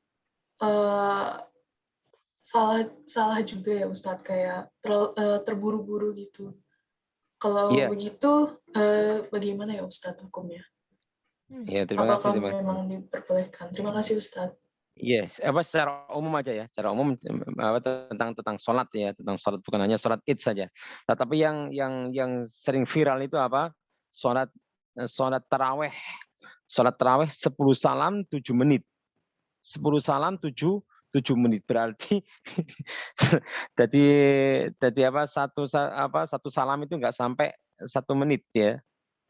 salah juga ya Ustadz, kayak terburu-buru gitu. Kalau begitu bagaimana ya Ustadz hukumnya? Terima kasih. Apakah memang diperbolehkan? Terima kasih Ustadz. Yes, secara umum aja ya, secara umum tentang sholat ya, tentang sholat bukan hanya sholat Id saja. Tapi yang sering viral itu apa? Sholat taraweh. Sholat taraweh 10 salam 7 menit. 10 salam 7 menit berarti jadi satu salam itu nggak sampai 1 menit ya.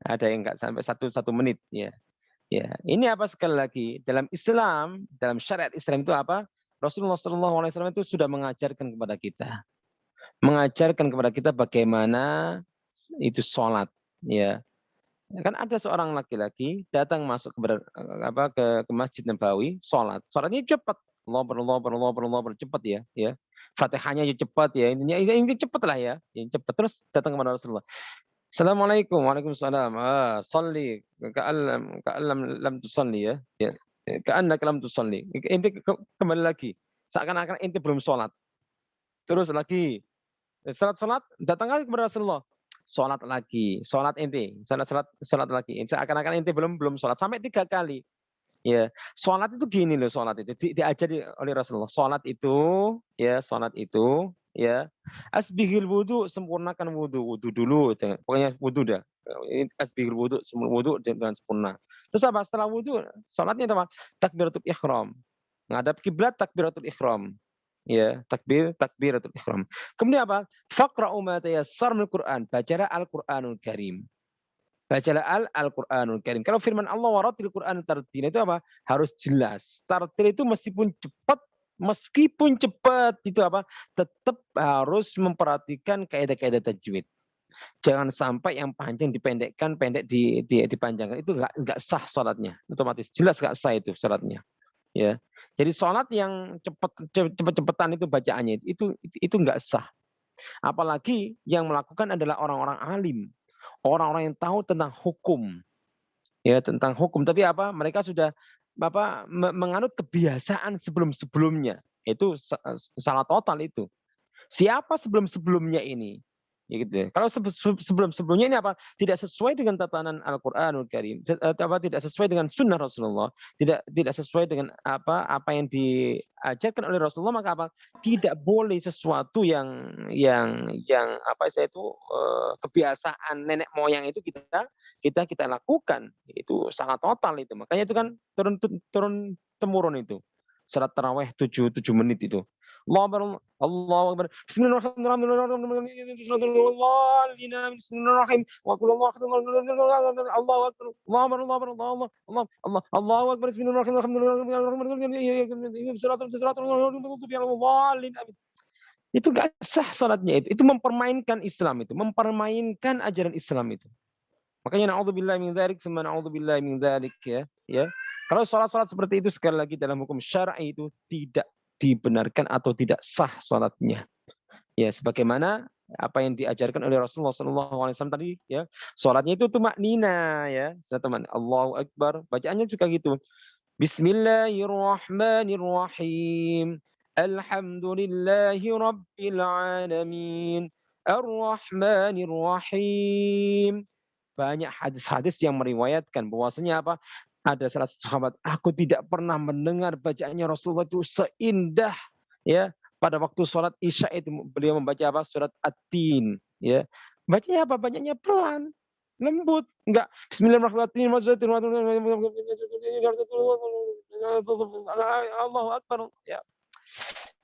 Ada yang nggak sampai 1 menit ya. Ya, ini apa sekali lagi dalam Islam, dalam syariat Islam itu apa? Rasulullah SAW itu sudah mengajarkan kepada kita, bagaimana itu sholat. Ya, kan ada seorang laki-laki datang masuk ke Masjid Nabawi, sholatnya cepat, Allah cepat ya. Fatihahnya cepat ya, ini cepat lah ya, cepat terus datang kepada Rasulullah. Assalamualaikum, waalaikumsalam. Salli, ka'allam lam tusalli ya. Ka'annaka lam tusalli. Inti kembali lagi. Seakan-akan inti belum sholat. Terus lagi. Sholat, datang lagi kepada Rasulullah. Sholat lagi. Sholat inti. Sholat lagi. Seakan-akan inti belum sholat. Sampai 3 kali. Ya, sholat itu gini loh, sholat itu diajari oleh Rasulullah. Sholat itu ya asbihil wudu, sempurnakan wudu dulu, pokoknya wudu dah. Asbihil wudu dengan sempurna. Terus apa setelah wudu? Salatnya apa? Takbiratul ihram. Ngadap kiblat, takbiratul ihram. Ya, takbiratul ihram. Kemudian apa? Faqra'u ma tayassara minal Qur'an. Bacalah Al-Qur'anul Karim. Bacalah Al-Qur'anul Karim. Kalau firman Allah waratil Qur'an tartila itu apa? Harus jelas. Tartil itu meskipun cepat itu apa? Tetap harus memperhatikan kaidah-kaidah tajwid. Jangan sampai yang panjang dipendekkan, pendek dipanjangkan. Itu enggak sah salatnya. Otomatis jelas enggak sah itu salatnya. Ya. Jadi salat yang cepat-cepatan itu bacaannya itu enggak sah. Apalagi yang melakukan adalah orang-orang alim. Orang-orang yang tahu tentang hukum. Ya, tentang hukum. Tapi apa? Mereka sudah menganut kebiasaan sebelum-sebelumnya. Itu salah total itu. Siapa sebelum-sebelumnya ini? Ya gitu ya. Kalau sebelum-sebelumnya ini apa? Tidak sesuai dengan tatanan Al-Qur'anul Karim, tidak sesuai dengan sunnah Rasulullah, tidak sesuai dengan apa yang diajarkan oleh Rasulullah, maka apa? Tidak boleh sesuatu yang apa saya itu kebiasaan nenek moyang itu kita lakukan. Itu sangat total itu. Makanya itu kan turun temurun itu. Salat tarawih 7 menit itu. Allahu Akbar. Bismillahirrahmanirrahim. Bismillahirrahmanirrahim. Wa qul Allahu akbar. Allahu akbar. Allahu akbar. Bismillahirrahmanirrahim. Itu enggak sah salatnya itu. Itu mempermainkan Islam itu, mempermainkan ajaran Islam itu. Makanya na'udzubillahi min dzalik, tsumma na'udzubillahi min dzalik ya. Kalau salat-salat seperti itu sekali lagi dalam hukum syar'i itu tidak dibenarkan atau tidak sah salatnya. Ya, sebagaimana apa yang diajarkan oleh Rasulullah SAW tadi ya. Salatnya itu tumaknina ya. Teman, Allahu Akbar. Bacaannya juga gitu. Bismillahirrahmanirrahim. Alhamdulillahi rabbil alamin. Ar-Rahmanir-Rahim. Banyak hadis-hadis yang meriwayatkan bahwasanya apa? Ada salah satu sahabat, aku tidak pernah mendengar bacaannya Rasulullah itu seindah ya pada waktu sholat Isya itu beliau membaca apa? Surat At-Tin ya. Bacanya apa? Bacanya pelan, lembut, enggak Bismillahirrahmanirrahim. Allahu Akbar ya.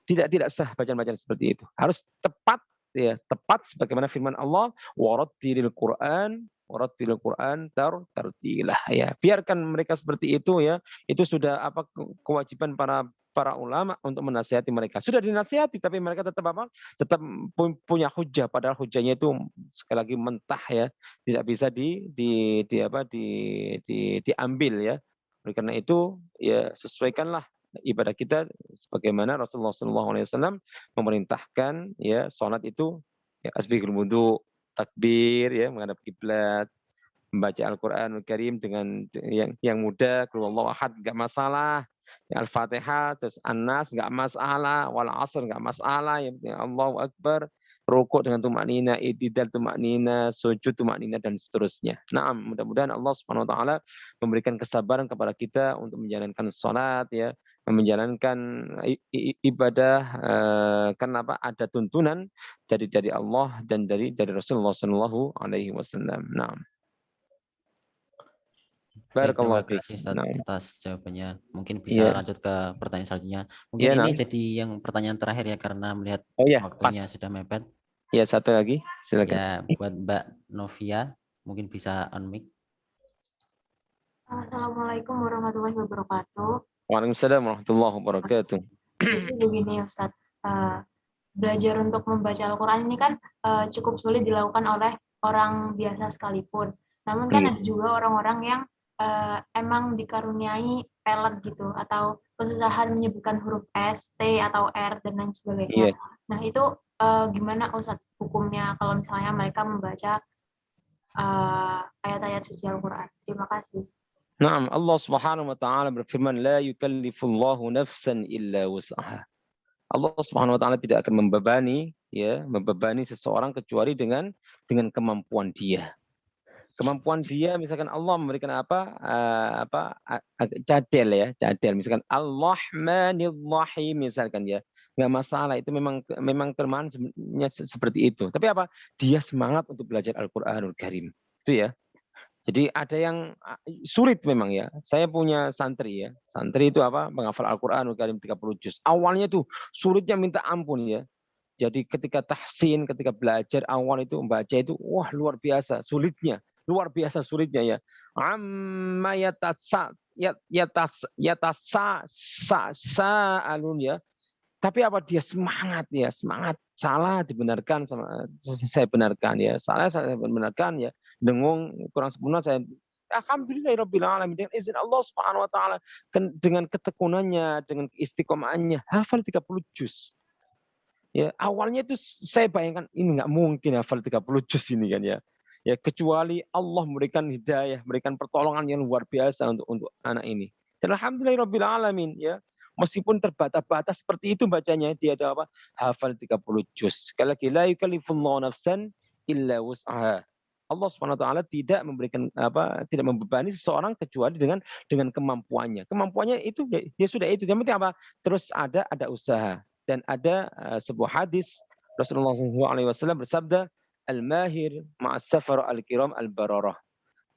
Tidak sah bacaan-bacaan seperti itu. Harus tepat ya, tepat sebagaimana firman Allah, warattilil Qur'an tartilah ya. Biarkan mereka seperti itu ya. Itu sudah apa kewajiban para ulama untuk menasihati mereka. Sudah dinasihati tapi mereka tetap apa? Tetap punya hujah, padahal hujahnya itu sekali lagi mentah ya. Tidak bisa diambil ya. Oleh karena itu ya sesuaikanlah ibadah kita sebagaimana Rasulullah SAW memerintahkan ya, salat itu ya asbihul wudu, takbir ya, menghadap kiblat, membaca Al-Qur'anul Karim dengan yang mudah, qul huwallahu ahad enggak masalah, ya, Al-Fatihah terus An-Nas enggak masalah, wal 'asr enggak masalah, yang penting Allahu Akbar, rukuk dengan tumaknina, i'tidal tumaknina, sujud tumaknina dan seterusnya. Naam, mudah-mudahan Allah Subhanahu wa taala memberikan kesabaran kepada kita untuk menjalankan salat ya, menjalankan ibadah karena apa? Ada tuntunan dari Allah dan dari Rasulullah Shallallahu Alaihi Wasallam. Nah, terima kasih Ustaz atas jawabannya. Mungkin bisa lanjut ke pertanyaan selanjutnya. Mungkin ini jadi yang pertanyaan terakhir ya karena melihat waktunya sudah mepet. Ya, satu lagi, silakan. Ya, buat Mbak Novia, mungkin bisa on-mic. Assalamualaikum warahmatullahi wabarakatuh. Waalaikumsalam warahmatullahi wabarakatuh. Jadi begini Ustadz, belajar untuk membaca Al-Quran ini kan cukup sulit dilakukan oleh orang biasa sekalipun. Namun kan ada juga orang-orang yang emang dikaruniai pelet gitu, atau kesusahan menyebutkan huruf S, T, atau R, dan lain sebagainya. Nah itu gimana Ustadz hukumnya kalau misalnya mereka membaca ayat-ayat suci Al-Quran? Terima kasih. Naam, Allah Subhanahu wa taala berfirman, la yukallifullahu nafsan illa wus'aha. Allah Subhanahu wa taala tidak akan membebani seseorang kecuali dengan kemampuan dia. Kemampuan dia, misalkan Allah memberikan cadel misalkan Ar-Rahmanir-Rahim misalkan ya. Enggak masalah, itu memang kelemahan sebenarnya seperti itu. Tapi apa? Dia semangat untuk belajar Al-Qur'anul Karim. Itu ya. Jadi ada yang sulit memang ya. Saya punya santri ya. Santri itu apa? Menghafal Al-Qur'anul Karim 30 juz. Awalnya tuh sulitnya minta ampun ya. Jadi ketika tahsin, ketika belajar awal itu membaca itu wah luar biasa sulitnya. Luar biasa sulitnya ya. Amma yatasaalun ya. Tapi apa dia semangat ya, semangat. Salah dibenarkan sama saya benarkan ya. Salah saya benarkan ya. Dengung kurang sempurna saya alhamdulillahirabbil alamin, dengan izin Allah Subhanahu wa taala, dengan ketekunannya, dengan istiqomahannya hafal 30 juz. Ya, awalnya itu saya bayangkan ini enggak mungkin hafal 30 juz ini kan ya. Ya kecuali Allah memberikan hidayah, memberikan pertolongan yang luar biasa untuk anak ini. Dan alhamdulillahirabbil alamin ya. Meskipun terbata-bata seperti itu bacanya, dia ada apa? Hafal 30 juz. Sekali lagi, la yukallifullahu nafsan illa wus'aha. Allah Subhanahu wa taala tidak memberikan apa, tidak membebani seseorang kecuali dengan kemampuannya. Kemampuannya itu dia sudah itu. Yang penting apa? Terus ada usaha. Dan ada sebuah hadis Rasulullah SAW bersabda, al-mahir ma'as safar al-kiram al-bararah.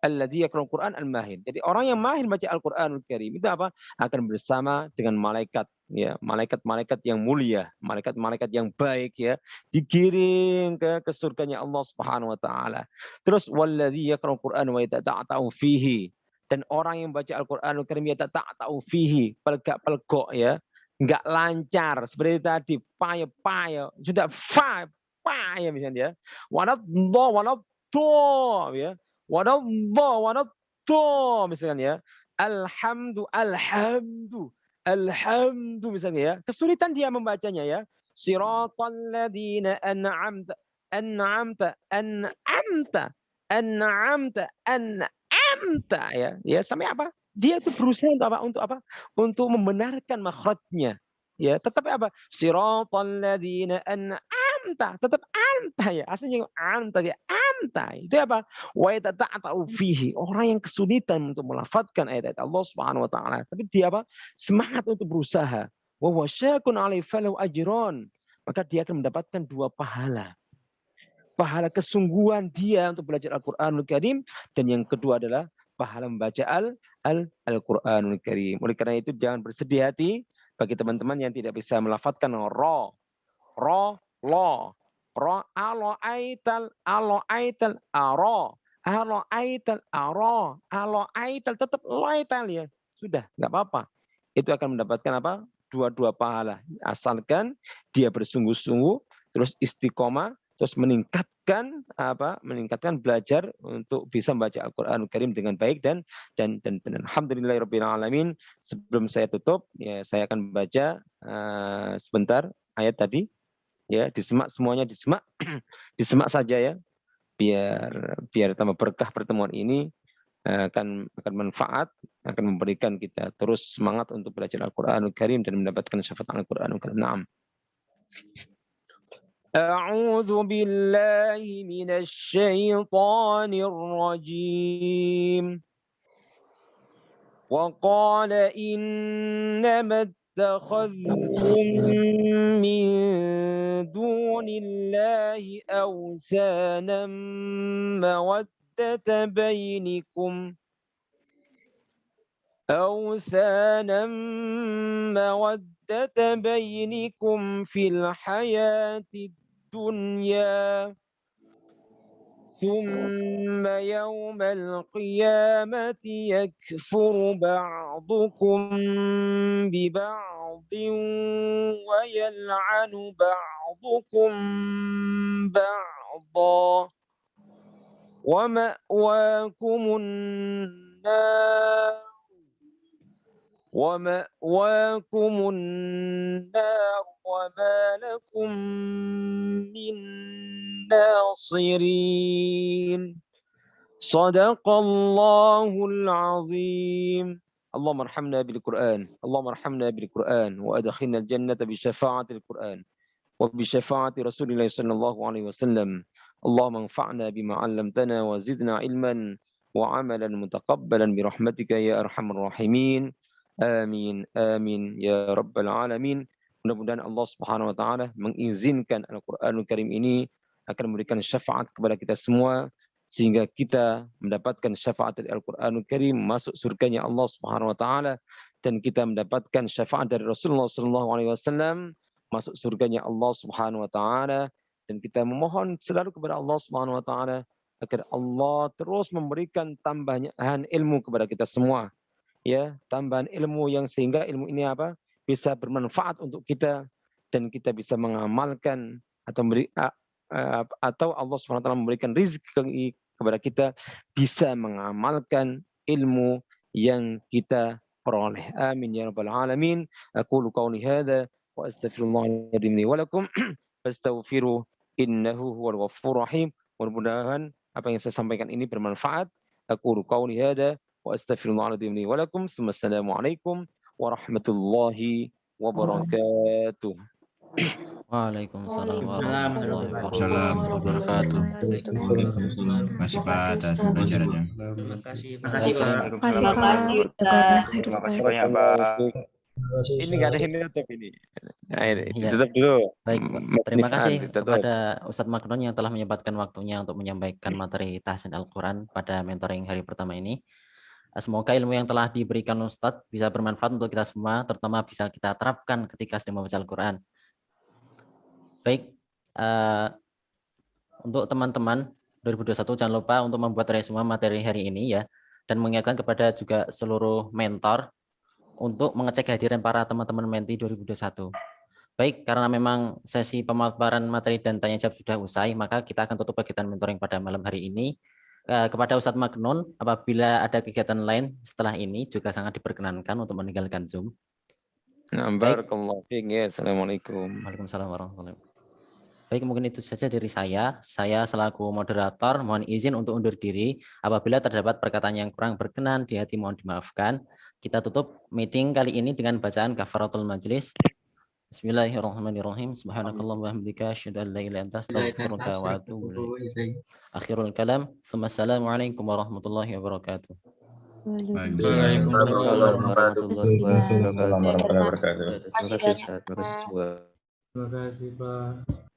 Alladzi yaqra'ul Qur'an al-mahir. Jadi orang yang mahir baca Al-Qur'anul Karim itu apa? Akan bersama dengan malaikat ya, malaikat-malaikat yang mulia, malaikat-malaikat yang baik ya, digiring ke surganya Allah Subhanahu wa taala. Terus walladzi yaqra'ul Qur'an wa yatata'u fihi. Dan orang yang baca Al-Qur'anul Karim yatata'u fihi, pelegak-pelegok ya, enggak lancar seperti tadi, payah-payah, sudah payah misalnya ya. Wanad ya. Wanaddo misalkan ya. Alhamdu misalnya ya. Kesulitan dia membacanya ya. Siratal ladzina an'amta ya. Ya, sampai apa? Dia itu berusaha untuk apa? Untuk membenarkan makhrajnya. Ya, tetapi apa? Siratal ladzina an'amta, tetap anta ya. Aslinya anta ya. Itu apa? Wa yatata'u fihi. Orang yang kesulitan untuk melafadzkan ayat-ayat Allah Subhanahu wa taala, tapi dia apa? Semangat untuk berusaha. Wa wasyakun alaihi falahu ajron. Maka dia akan mendapatkan 2 pahala. Pahala kesungguhan dia untuk belajar Al-Qur'anul Karim, dan yang kedua adalah pahala membaca Al-Qur'anul Karim. Oleh karena itu jangan bersedih hati bagi teman-teman yang tidak bisa melafadzkan lo. Alo aital tetap loital ya. Sudah, nggak apa-apa. Itu akan mendapatkan apa? 2 pahala. Asalkan dia bersungguh-sungguh, terus istiqomah, terus meningkatkan belajar untuk bisa membaca Al-Qur'anul Karim dengan baik dan benar. Alhamdulillahirabbil alamin. Sebelum saya tutup, ya saya akan baca sebentar ayat tadi. Ya, disemak semuanya, disemak saja ya, biar tambah berkah pertemuan ini, akan manfaat, akan memberikan kita terus semangat untuk belajar Al-Qur'anul Karim dan mendapatkan syafaat Al-Qur'anul Karim. Naam. A'udzu billahi minasy syaithanir rajim. Wa qala innama اتخذتم من دون الله أوثانا مودة بينكم في الحياة الدنيا ثم يوم القيامة يكفر بعضكم ببعض ويلعن بعضكم بعضا ومأواكم النار وما لكم من ناصرين. صدق الله العظيم. اللهم ارحمنا بالقرآن، اللهم ارحمنا بالقرآن وأدخلنا الجنة بشفاعة القرآن وبشفاعة رسول الله صلى الله عليه وسلم. اللهم انفعنا بما علمتنا وزدنا علما وعملا متقبلا برحمتك يا أرحم الراحمين. Amin, amin, ya Rabbal Alamin. Mudah-mudahan Allah Subhanahu wa Ta'ala mengizinkan Al-Quranul Karim ini akan memberikan syafaat kepada kita semua, sehingga kita mendapatkan syafaat dari Al-Quranul Karim, masuk surganya Allah Subhanahu wa Ta'ala, dan kita mendapatkan syafaat dari Rasulullah SAW, masuk surganya Allah Subhanahu wa Ta'ala. Dan kita memohon selalu kepada Allah Subhanahu wa Ta'ala agar Allah terus memberikan tambahan ilmu kepada kita semua. Ya, tambahan ilmu yang sehingga ilmu ini apa? Bisa bermanfaat untuk kita dan kita bisa mengamalkan atau Allah SWT memberikan rezeki kepada kita bisa mengamalkan ilmu yang kita peroleh. Amin ya rabbal alamin. Aqulu qawli hadza wa astaghfirullah li wa lakum fastaghfiru innahu huwal ghafurur rahim. Mudah-mudahan apa yang saya sampaikan ini bermanfaat. Aqulu qawli hadza wa astaghfirullahaladzim li wa lakum. Assalamualaikum warahmatullahi wabarakatuh. Waalaikumsalam warahmatullahi Waalaikumsalam wabarakatuh. Terima kasih Pak atas pembelajarannya. Terima kasih, Pak. Terima kasih, Terima kasih banyak, Pak. Ini nggak ada yang nutup ini. Nah, ini Iya. ditutup dulu. Baik, terima kasih Ditutup. kepada Ustadz Magnon yang telah menyempatkan waktunya untuk menyampaikan materi tahsin Al-Quran pada mentoring hari pertama ini. Semoga ilmu yang telah diberikan Ustadz bisa bermanfaat untuk kita semua, terutama bisa kita terapkan ketika sedang membaca Al-Quran. Baik, untuk teman-teman 2021 jangan lupa untuk membuat resume materi hari ini ya, dan mengingatkan kepada juga seluruh mentor untuk mengecek kehadiran para teman-teman menti 2021. Baik, karena memang sesi pemaparan materi dan tanya jawab sudah usai, maka kita akan tutup kegiatan mentoring pada malam hari ini. Kepada Ustadz Magnon, apabila ada kegiatan lain setelah ini juga sangat diperkenankan untuk meninggalkan Zoom. Barakallahu fiik. Assalamualaikum. Waalaikumsalam warahmatullahi wabarakatuh. Baik, mungkin itu saja dari saya. Saya selaku moderator mohon izin untuk undur diri. Apabila terdapat perkataan yang kurang berkenan di hati mohon dimaafkan. Kita tutup meeting kali ini dengan bacaan kafaratul majlis. Bismillahirrahmanirrahim. Subhanakallahumma wa bihamdika asyhadu an la ilaha illa anta astaghfiruka wa atubu ilaik. Akhirul kalam. Assalamualaikum warahmatullahi wabarakatuh. Waalaikumsalam warahmatullahi wabarakatuh. Terima kasih Ustaz. Terima kasih, Pak.